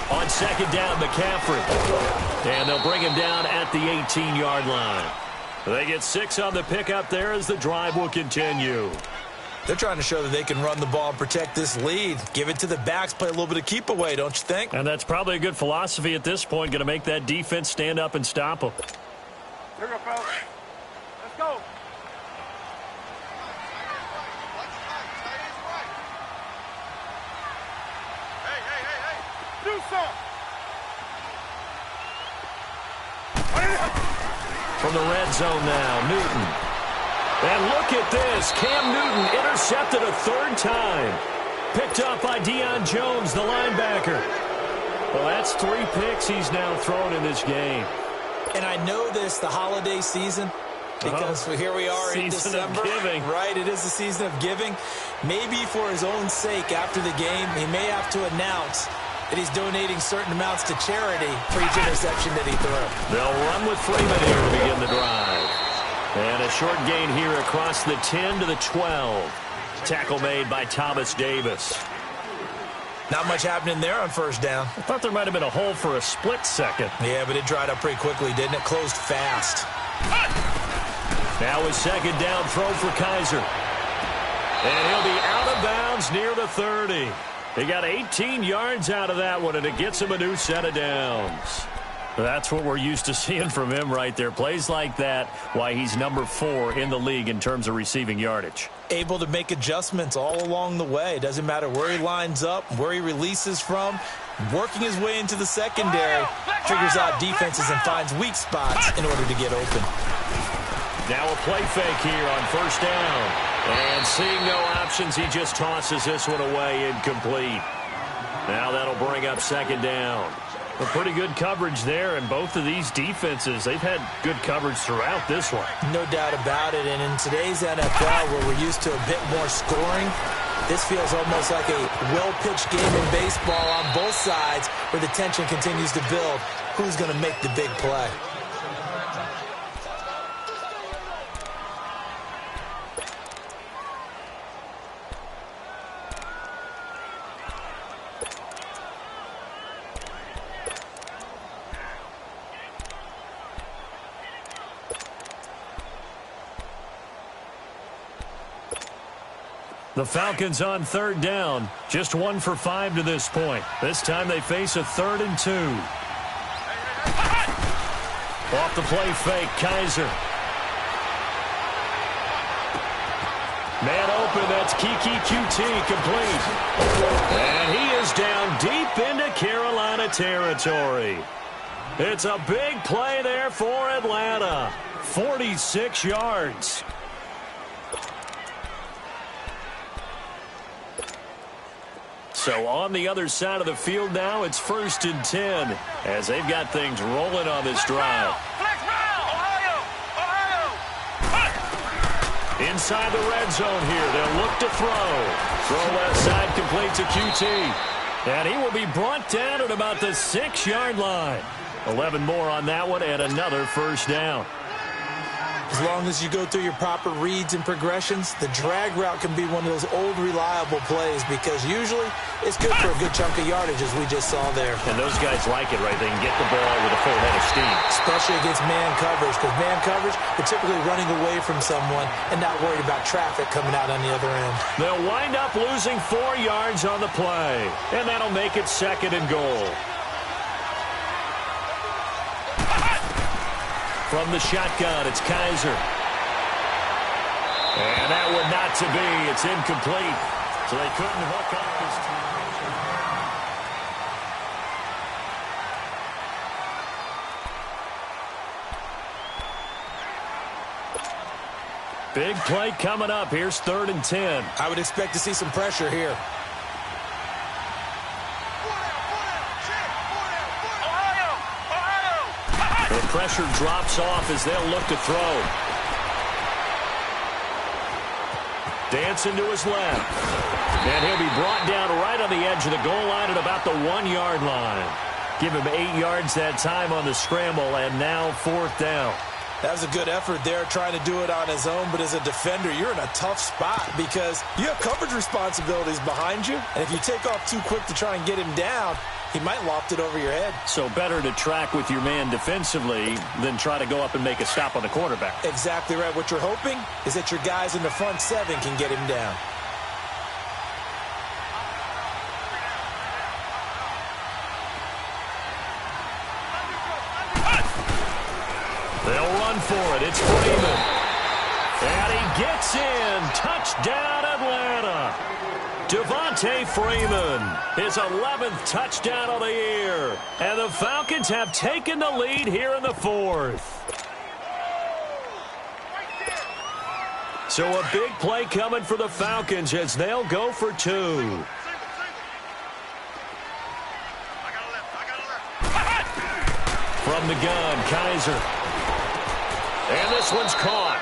On 2nd down, McCaffrey. And they'll bring him down at the 18-yard line. They get 6 on the pickup there as the drive will continue.
They're trying to show that they can run the ball and protect this lead. Give it to the backs, play a little bit of keep away, don't you think?
And that's probably a good philosophy at this point, going to make that defense stand up and stop them.
Here we go, fellas. Let's go. Hey. Do something.
From the red zone now, Newton. And look at this. Cam Newton intercepted a 3rd time. Picked up by Deion Jones, the linebacker. Well, that's 3 picks he's now thrown in this game.
And I know this, the holiday season, Because here we are in December.
Season of giving.
Right, it is the season of giving. Maybe for his own sake after the game, he may have to announce that he's donating certain amounts to charity for each interception that he threw.
They'll run with Freeman here to begin the drive. And a short gain here across the 10 to the 12. Tackle made by Thomas Davis.
Not much happening there on first down.
I thought there might have been a hole for a split second.
Yeah, but it dried up pretty quickly, didn't it? Closed fast.
Now a second down throw for Kaiser. And he'll be out of bounds near the 30. He got 18 yards out of that one, and it gets him a new set of downs. That's what we're used to seeing from him right there. Plays like that, why he's number 4 in the league in terms of receiving yardage.
Able to make adjustments all along the way. Doesn't matter where he lines up, where he releases from. Working his way into the secondary, figures out defenses and finds weak spots in order to get open.
Now a play fake here on first down. And seeing no options, he just tosses this one away incomplete. Now that'll bring up second down. A pretty good coverage there, and both of these defenses, they've had good coverage throughout this one.
No doubt about it, and in today's NFL, where we're used to a bit more scoring, this feels almost like a well-pitched game in baseball on both sides, where the tension continues to build. Who's going to make the big play?
The Falcons on third down. Just 1 for 5 to this point. This time they face a 3rd and 2. Off the play fake, Kaiser. Man open, that's Kiki QT complete. And he is down deep into Carolina territory. It's a big play there for Atlanta. 46 yards. So on the other side of the field now, it's 1st and 10 as they've got things rolling on this drive. Inside the red zone here, they'll look to throw. Throw left side complete to QT. And he will be brought down at about the 6-yard line. 11 more on that one and another first down.
As long as you go through your proper reads and progressions, the drag route can be one of those old reliable plays because usually it's good for a good chunk of yardage, as we just saw there.
And those guys like it, right? They can get the ball with a full head of steam.
Especially against man coverage, because man coverage, they're typically running away from someone and not worried about traffic coming out on the other end.
They'll wind up losing 4 yards on the play, and that'll make it 2nd and goal. From the shotgun, it's Kaiser. And that one not to be. It's incomplete. So they couldn't hook up this time. Big play coming up. Here's 3rd and 10.
I would expect to see some pressure here.
The pressure drops off as they'll look to throw. Dancing to his left. And he'll be brought down right on the edge of the goal line at about the 1-yard line. Give him 8 yards that time on the scramble, and now 4th down.
That was a good effort there, trying to do it on his own, but as a defender, you're in a tough spot because you have coverage responsibilities behind you, and if you take off too quick to try and get him down, he might loft it over your head.
So better to track with your man defensively than try to go up and make a stop on the quarterback.
Exactly right. What you're hoping is that your guys in the front 7 can get him down.
They'll run for it. It's Freeman. And he gets in. Touchdown, Atlanta. Devontae Freeman, his 11th touchdown of the year. And the Falcons have taken the lead here in the 4th. So a big play coming for the Falcons as they'll go for 2. From the gun, Kaiser. And this one's caught.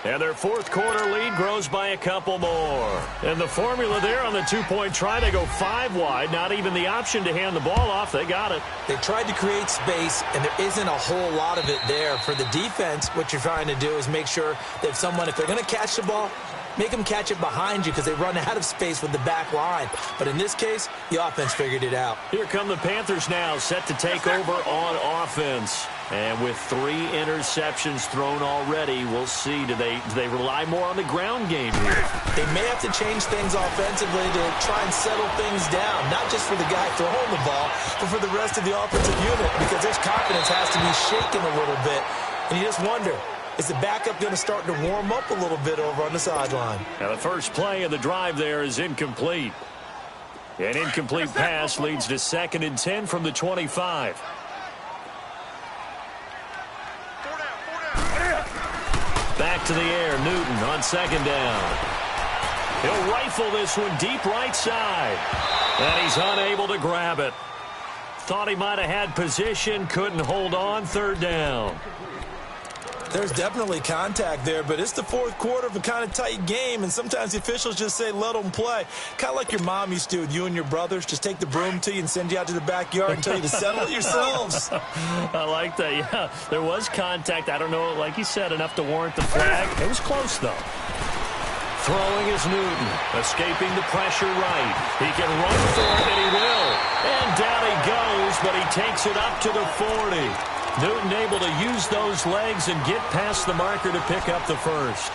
And their fourth quarter lead grows by a couple more. And the formula there on the two-point try, they go 5 wide. Not even the option to hand the ball off. They got it.
They tried to create space, and there isn't a whole lot of it there. For the defense, what you're trying to do is make sure that if they're going to catch the ball, make them catch it behind you because they run out of space with the back line. But in this case, the offense figured it out.
Here come the Panthers now, set to take over on offense. And with 3 interceptions thrown already, we'll see. Do they rely more on the ground game here?
They may have to change things offensively to try and settle things down, not just for the guy throwing the ball, but for the rest of the offensive unit, because their confidence has to be shaken a little bit. And you just wonder, is the backup going to start to warm up a little bit over on the sideline?
Now the first play of the drive there is incomplete. An incomplete pass leads to 2nd and 10 from the 25. Back to the air, Newton on 2nd down. He'll rifle this one deep right side. And he's unable to grab it. Thought he might have had position, couldn't hold on, 3rd down.
There's definitely contact there, but it's the fourth quarter of a kind of tight game, and sometimes the officials just say, let them play. Kind of like your mom used to with you and your brothers. Just take the broom to you and send you out to the backyard and tell you to settle it yourselves.
I like that, yeah. There was contact. I don't know, like you said, enough to warrant the flag. It was close, though. Throwing is Newton, escaping the pressure right. He can run for it, and he will. And down he goes, but he takes it up to the 40. Newton able to use those legs and get past the marker to pick up the first.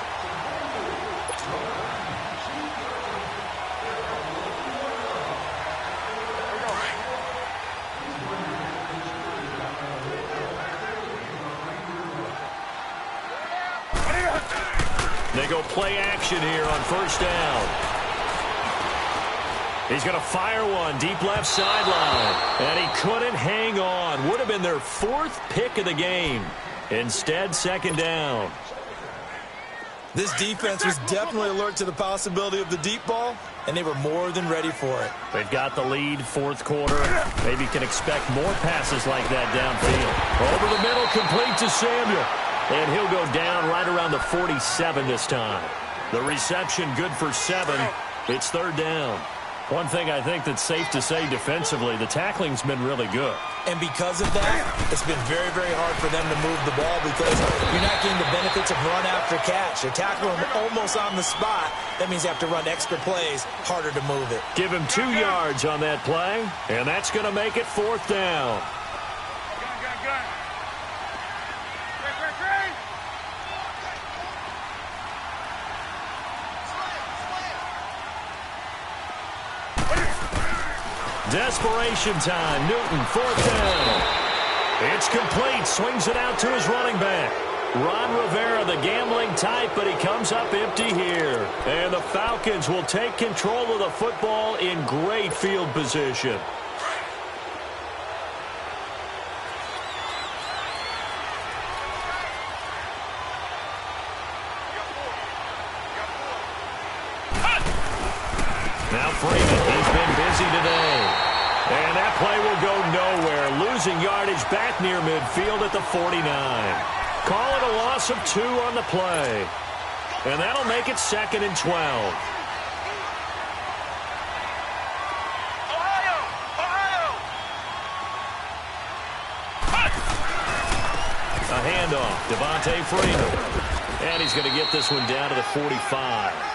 They go play action here on 1st down. He's going to fire one deep left sideline. And he couldn't hang on. Would have been their 4th pick of the game. Instead, 2nd down.
This defense was definitely alert to the possibility of the deep ball, and they were more than ready for it.
They've got the lead, 4th quarter. Maybe you can expect more passes like that downfield. Over the middle, complete to Samuel. And he'll go down right around the 47 this time. The reception good for 7. It's 3rd down. One thing I think that's safe to say defensively, the tackling's been really good.
And because of that, it's been very, very hard for them to move the ball because you're not getting the benefits of run after catch. They're tackling them almost on the spot. That means they have to run extra plays, harder to move it.
Give him 2 yards on that play, and that's going to make it 4th down. Desperation time. Newton, 4th down. It's complete. Swings it out to his running back. Ron Rivera, the gambling type, but he comes up empty here. And the Falcons will take control of the football in great field position. Now Freeman, he's been busy today. And that play will go nowhere. Losing yardage back near midfield at the 49. Call it a loss of 2 on the play. And that'll make it 2nd and 12. A handoff, Devontae Freeman. And he's going to get this one down to the 45.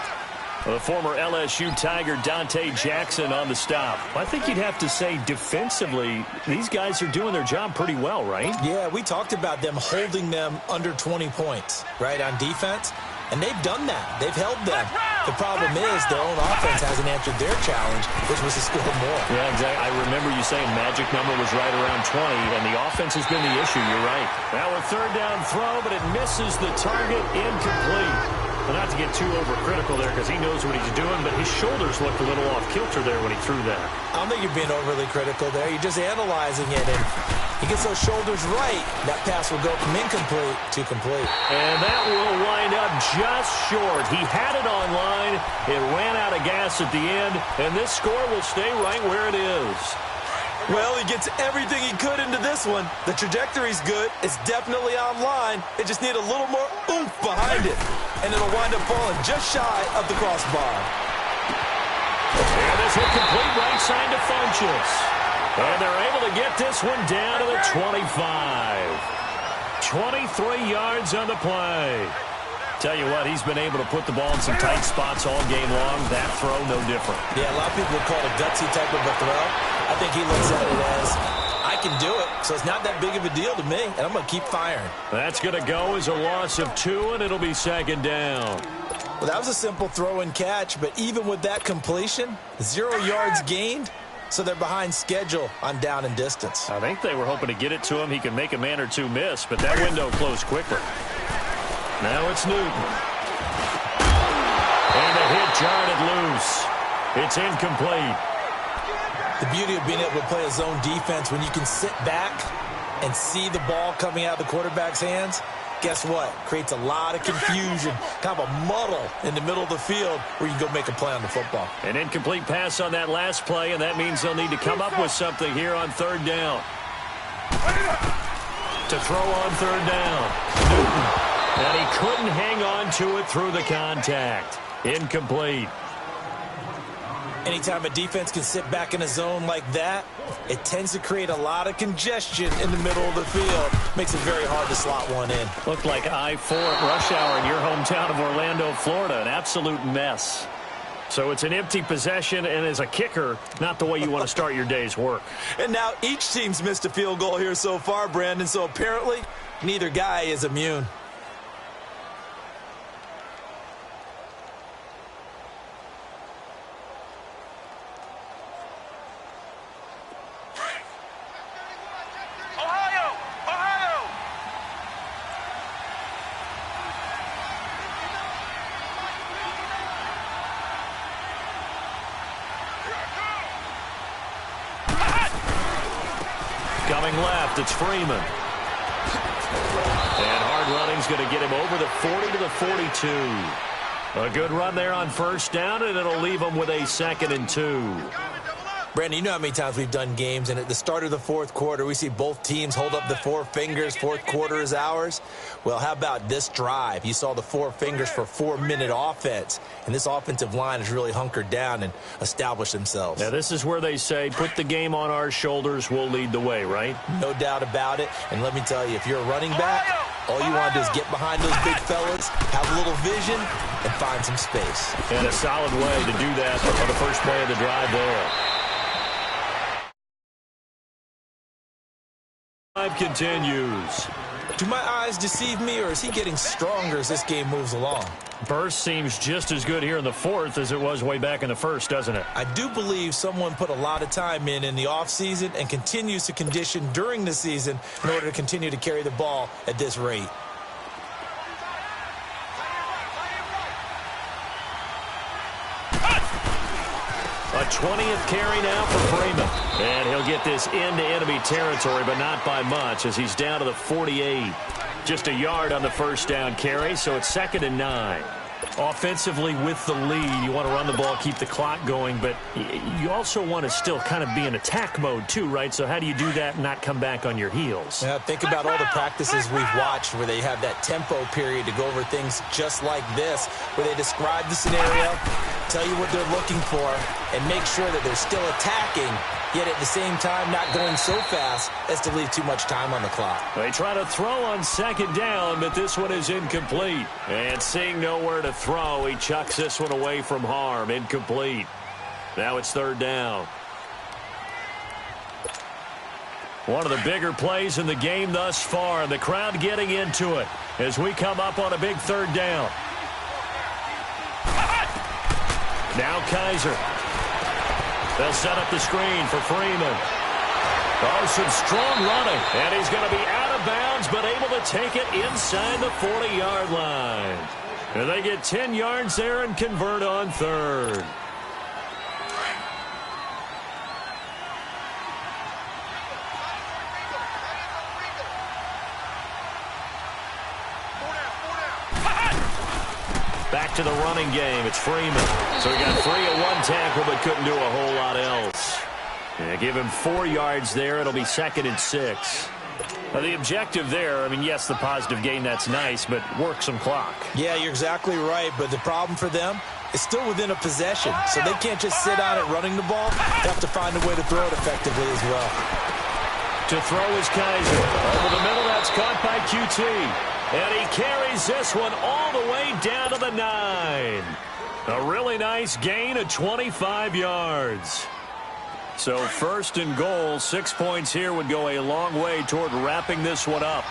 The former LSU Tiger Dante Jackson on the stop. I think you'd have to say defensively, these guys are doing their job pretty well, right?
Yeah, we talked about them holding them under 20 points, right, on defense. And they've done that. They've held them. The problem is their own offense hasn't answered their challenge, which was to score more.
Yeah, exactly. I remember you saying magic number was right around 20, and the offense has been the issue. You're right. Now a 3rd down throw, but it misses the target, incomplete. Well, not to get too overcritical there because he knows what he's doing, but his shoulders looked a little off kilter there when he threw that.
I don't think you're being overly critical there. You're just analyzing it, and he gets those shoulders right. That pass will go from incomplete to complete.
And that will wind up just short. He had it on line. It ran out of gas at the end, and this score will stay right where it is.
Well, he gets everything he could into this one. The trajectory's good. It's definitely online. It just need a little more oomph behind it. And it'll wind up falling just shy of the crossbar.
And this will complete right side to Funchess. And they're able to get this one down to the 25. 23 yards on the play. Tell you what, he's been able to put the ball in some tight spots all game long. That throw, no different.
Yeah, a lot of people would call it a gutsy type of a throw. I think he looks at it as, I can do it, so it's not that big of a deal to me, and I'm going to keep firing.
That's going to go as a loss of 2, and it'll be second down.
Well, that was a simple throw and catch, but even with that completion, 0 yards gained, so they're behind schedule on down and distance.
I think they were hoping to get it to him. He could make a man or two miss, but that window closed quickly. Now it's Newton. And the hit jarred loose. It's incomplete.
The beauty of being able to play a zone defense when you can sit back and see the ball coming out of the quarterback's hands, guess what? Creates a lot of confusion, kind of a muddle in the middle of the field where you can go make a play on the football.
An incomplete pass on that last play, and that means they'll need to come up with something here on third down. To throw on third down, Newton. And he couldn't hang on to it through the contact. Incomplete.
Anytime a defense can sit back in a zone like that, it tends to create a lot of congestion in the middle of the field. Makes it very hard to slot one in.
Looked like I-4 at rush hour in your hometown of Orlando, Florida. An absolute mess. So it's an empty possession, and as a kicker, not the way you want to start your day's work.
And now each team's missed a field goal here so far, Brandon, so apparently neither guy is immune.
Coming left, it's Freeman. And hard running's going to get him over the 40 to the 42. A good run there on first down, and it'll leave him with a 2nd and 2.
Brandon, you know how many times we've done games, and at the start of the fourth quarter, we see both teams hold up the 4 fingers, fourth quarter is ours. Well, how about this drive? You saw the 4 fingers for 4-minute offense, and this offensive line has really hunkered down and established themselves.
Now, this is where they say, put the game on our shoulders, we'll lead the way, right?
No doubt about it, and let me tell you, if you're a running back, all you want to do is get behind those big fellas, have a little vision, and find some space.
And a solid way to do that on the first play of the drive there. Continues.
Do my eyes deceive me, or is he getting stronger as this game moves along?
Burst seems just as good here in the fourth as it was way back in the first, doesn't it?
I do believe someone put a lot of time in the offseason and continues to condition during the season in order to continue to carry the ball at this rate.
A 20th carry now for Freeman. And he'll get this into enemy territory, but not by much as he's down to the 48. Just a yard on the first down carry, so it's 2nd and 9. Offensively with the lead, you want to run the ball, keep the clock going, but you also want to still kind of be in attack mode too, right? So how do you do that and not come back on your heels?
Yeah, think about all the practices we've watched where they have that tempo period to go over things just like this, where they describe the scenario, tell you what they're looking for, and make sure that they're still attacking, yet at the same time not going so fast as to leave too much time on the clock.
They try to throw on 2nd down, but this one is incomplete. And seeing nowhere to throw, he chucks this one away from harm. Incomplete. Now it's 3rd down. One of the bigger plays in the game thus far, and the crowd getting into it as we come up on a big 3rd down. Now Kaiser. They'll set up the screen for Freeman. Oh, some strong running. And he's going to be out of bounds, but able to take it inside the 40-yard line. And they get 10 yards there and convert on 3rd. Back to the running game. It's Freeman. So he got free at one tackle, but couldn't do a whole lot else. Yeah, give him 4 yards there. It'll be 2nd and 6. Now, the objective there, I mean, yes, the positive gain, that's nice, but work some clock.
Yeah, you're exactly right, but the problem for them is still within a possession, so they can't just sit on it running the ball. They have to find a way to throw it effectively as well.
To throw is Kaiser. Over the middle, that's caught by QT. And he carries this one all the way down to the 9. A really nice gain of 25 yards. So 1st and goal, 6 points here would go a long way toward wrapping this one up.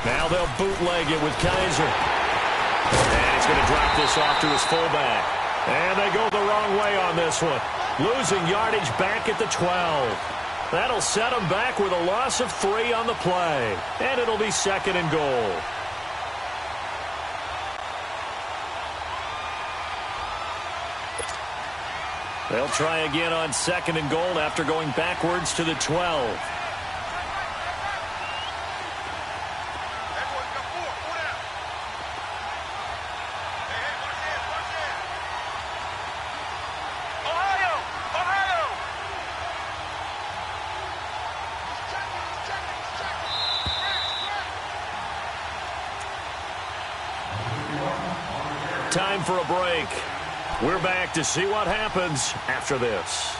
Now they'll bootleg it with Kaiser. And he's going to drop this off to his fullback. And they go the wrong way on this one. Losing yardage back at the 12. That'll set them back with a loss of 3 on the play. And it'll be 2nd and goal. They'll try again on 2nd and goal after going backwards to the 12. Time for a break. We're back to see what happens after this.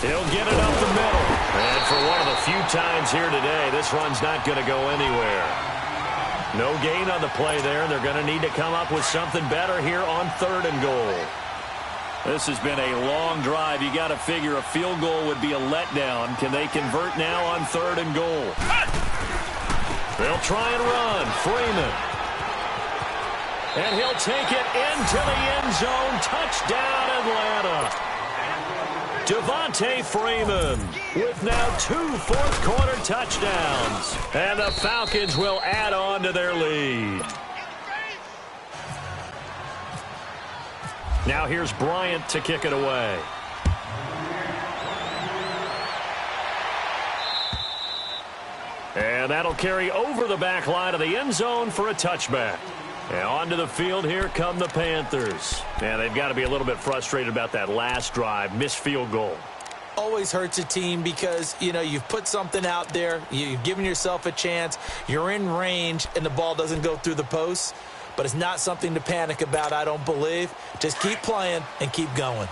He'll get it up the middle. And for one of the few times here today, this run's not going to go anywhere. No gain on the play there. They're going to need to come up with something better here on 3rd and goal. This has been a long drive. You got to figure a field goal would be a letdown. Can they convert now on 3rd and goal? They'll try and run. Freeman. And he'll take it into the end zone. Touchdown, Atlanta. Devontae Freeman with now 2 fourth-quarter touchdowns. And the Falcons will add on to their lead. Now here's Bryant to kick it away. And that'll carry over the back line of the end zone for a touchback. And onto the field, here come the Panthers. And they've got to be a little bit frustrated about that last drive, missed field goal.
Always hurts a team because, you know, you've put something out there, you've given yourself a chance, you're in range, and the ball doesn't go through the posts. But it's not something to panic about, I don't believe. Just keep playing and keep going.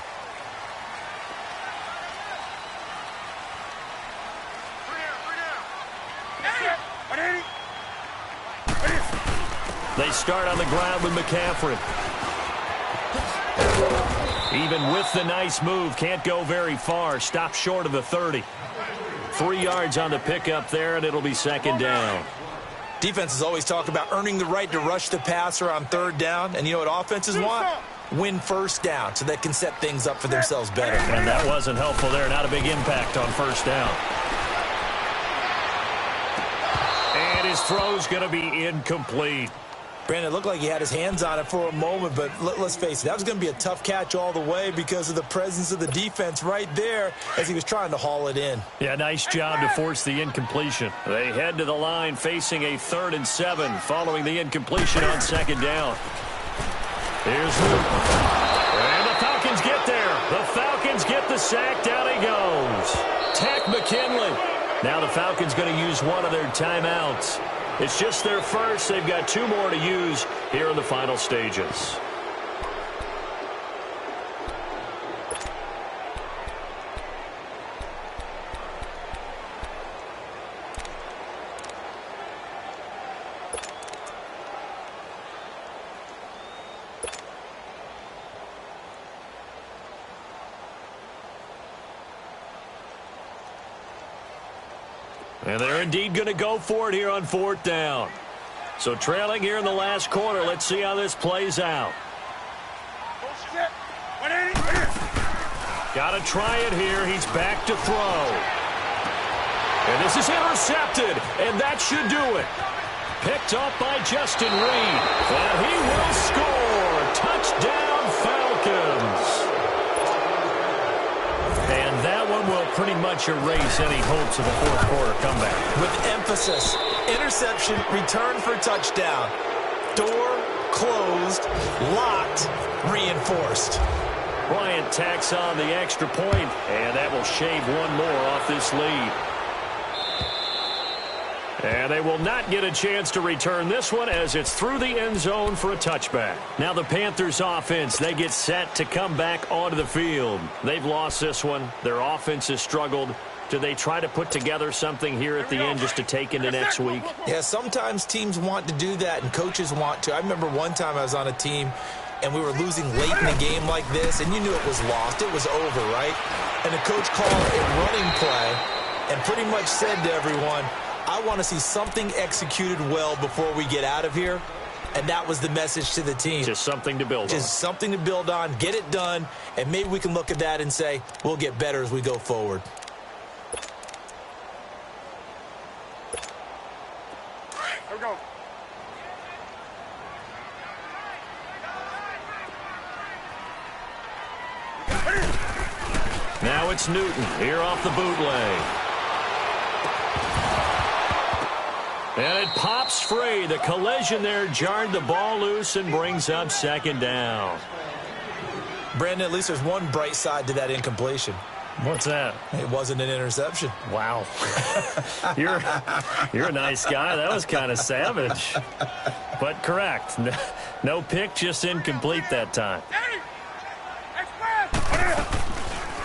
They start on the ground with McCaffrey. Even with the nice move, can't go very far. Stop short of the 30. 3 yards on the pickup there, and it'll be 2nd down.
Defenses always talk about earning the right to rush the passer on 3rd down. And you know what offenses want? Win 1st down so they can set things up for themselves better.
And that wasn't helpful there. Not a big impact on 1st down. And his throw's going to be incomplete.
Brandon, it looked like he had his hands on it for a moment, but let's face it, that was going to be a tough catch all the way because of the presence of the defense right there as he was trying to haul it in.
Yeah, nice job to force the incompletion. They head to the line facing a 3rd and 7 following the incompletion on 2nd down. Here's Luke. And the Falcons get there. The Falcons get the sack. Down he goes. Tech McKinley. Now the Falcons going to use one of their timeouts. It's just their first. They've got 2 more to use here in the final stages. And they're indeed going to go for it here on 4th down. So trailing here in the last quarter. Let's see how this plays out. Got to try it here. He's back to throw. And this is intercepted. And that should do it. Picked up by Justin Reed. And he will score. Touchdown, Falcons. And that pretty much erase any hopes of a fourth-quarter comeback.
With emphasis, interception, return for touchdown. Door closed, locked, reinforced.
Bryant tacks on the extra point, and that will shave one more off this lead. And they will not get a chance to return this one as it's through the end zone for a touchback. Now the Panthers offense, they get set to come back onto the field. They've lost this one. Their offense has struggled. Do they try to put together something here at the end just to take into next week?
Yeah, sometimes teams want to do that and coaches want to. I remember one time I was on a team and we were losing late in the game like this, and you knew it was lost. It was over, right? And the coach called a running play and pretty much said to everyone, I want to see something executed well before we get out of here. And that was the message to the team.
Just something to build on.
Just something to build on, get it done, and maybe we can look at that and say, we'll get better as we go forward.
Here we go.
Now it's Newton here off the bootleg. And it pops free. The collision there jarred the ball loose and brings up second down.
Brandon, at least there's one bright side to that incompletion.
What's that?
It wasn't an interception.
Wow. You're a nice guy. That was kind of savage. But correct. No pick, just incomplete that time.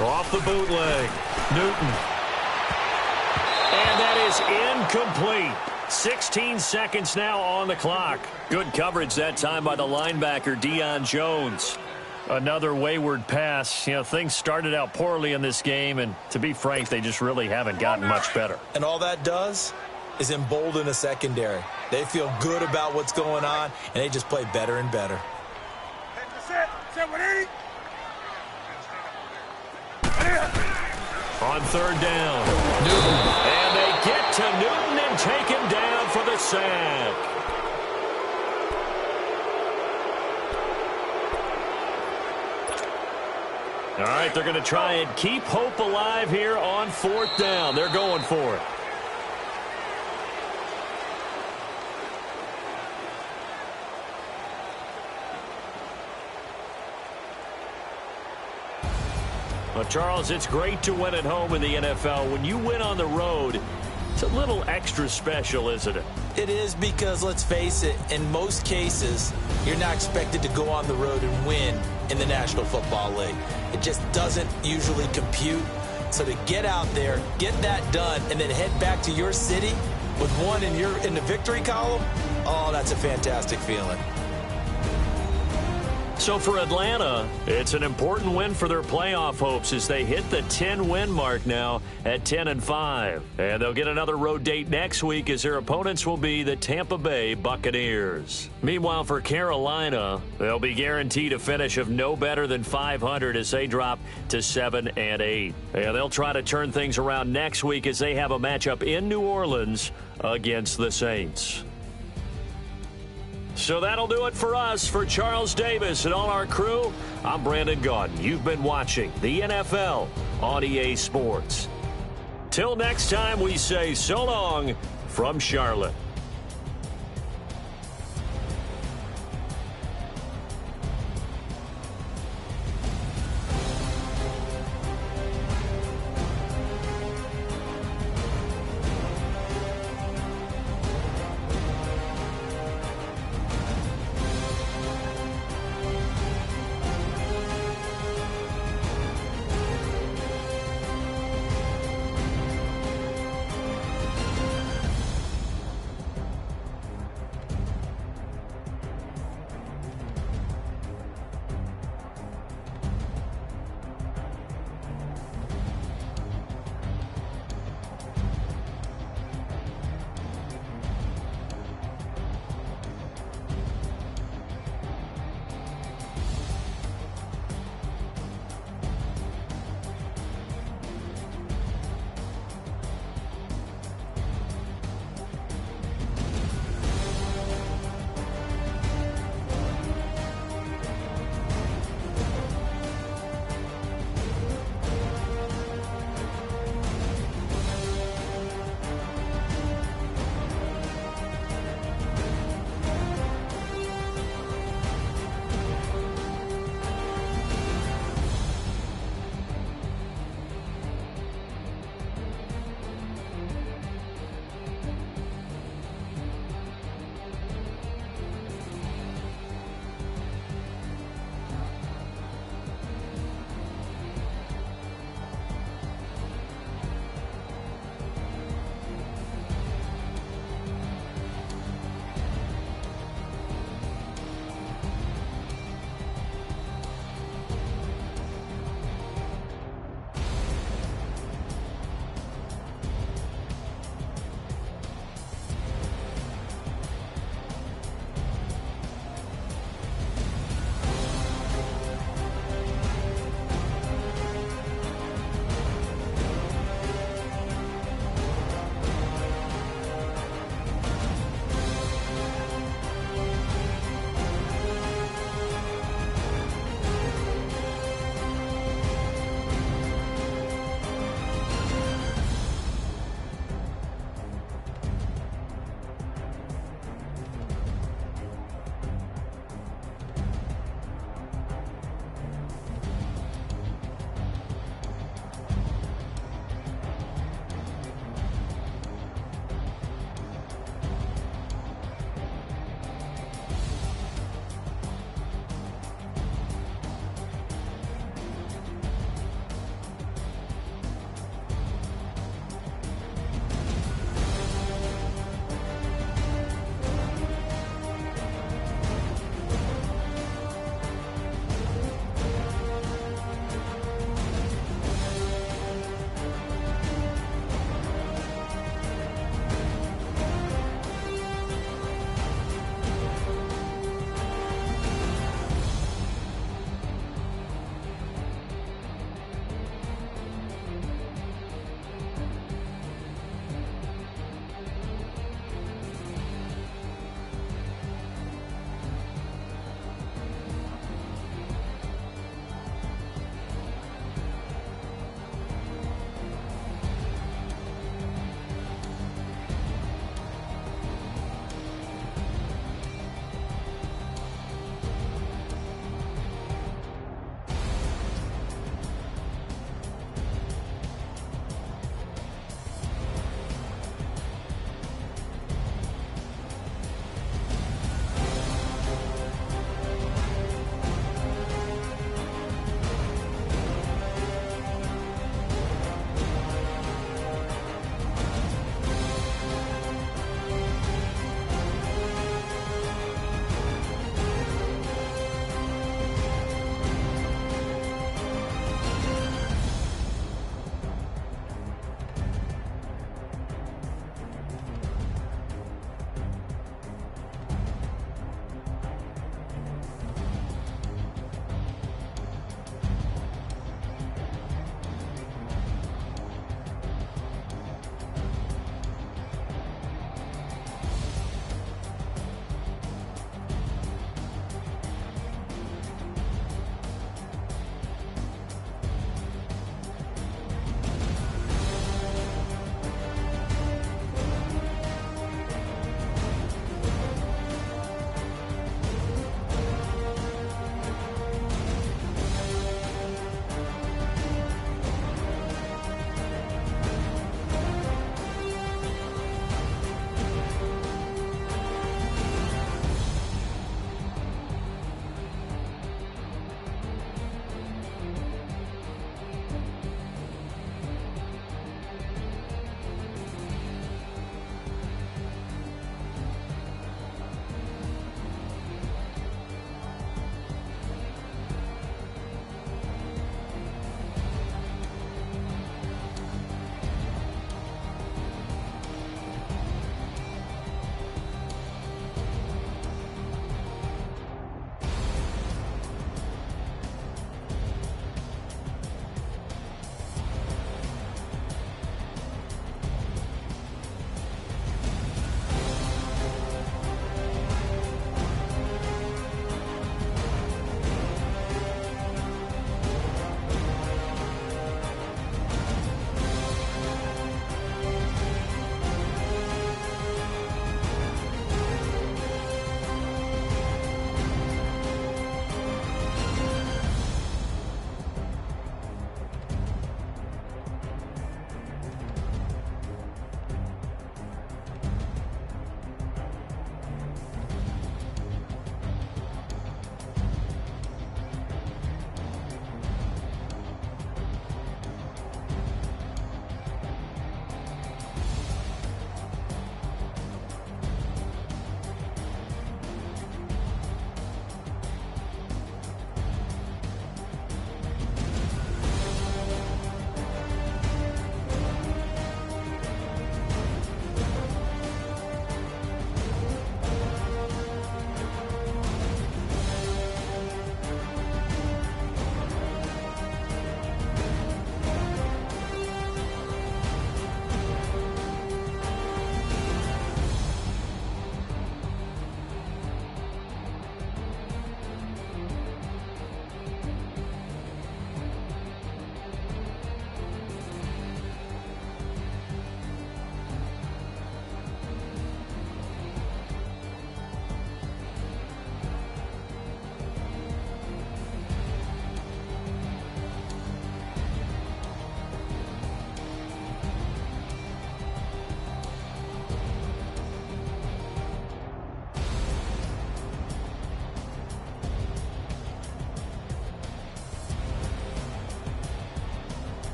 Off the bootleg. Newton. And that is incomplete. 16 seconds now on the clock. Good coverage that time by the linebacker, Deion Jones. Another wayward pass. You know, things started out poorly in this game, and to be frank, they just really haven't gotten much better.
And all that does is embolden a secondary. They feel good about what's going on, and they just play better and better.
On third down, Newton. And they get to Newton and take him down for the sack. All right, they're going to try and keep hope alive here on fourth down. They're going for it. Well, Charles, it's great to win at home in the NFL. When you win on the road, it's a little extra special, isn't it?
It is because, let's face it, in most cases, you're not expected to go on the road and win in the National Football League. It just doesn't usually compute. So to get out there, get that done, and then head back to your city with one in the victory column, oh, that's a fantastic feeling.
So for Atlanta, it's an important win for their playoff hopes as they hit the 10-win mark now at 10-5. And they'll get another road date next week as their opponents will be the Tampa Bay Buccaneers. Meanwhile, for Carolina, they'll be guaranteed a finish of no better than 500 as they drop to 7-8. And they'll try to turn things around next week as they have a matchup in New Orleans against the Saints. So that'll do it for us. For Charles Davis and all our crew, I'm Brandon Gaudin. You've been watching the NFL on EA Sports. Till next time, we say so long from Charlotte.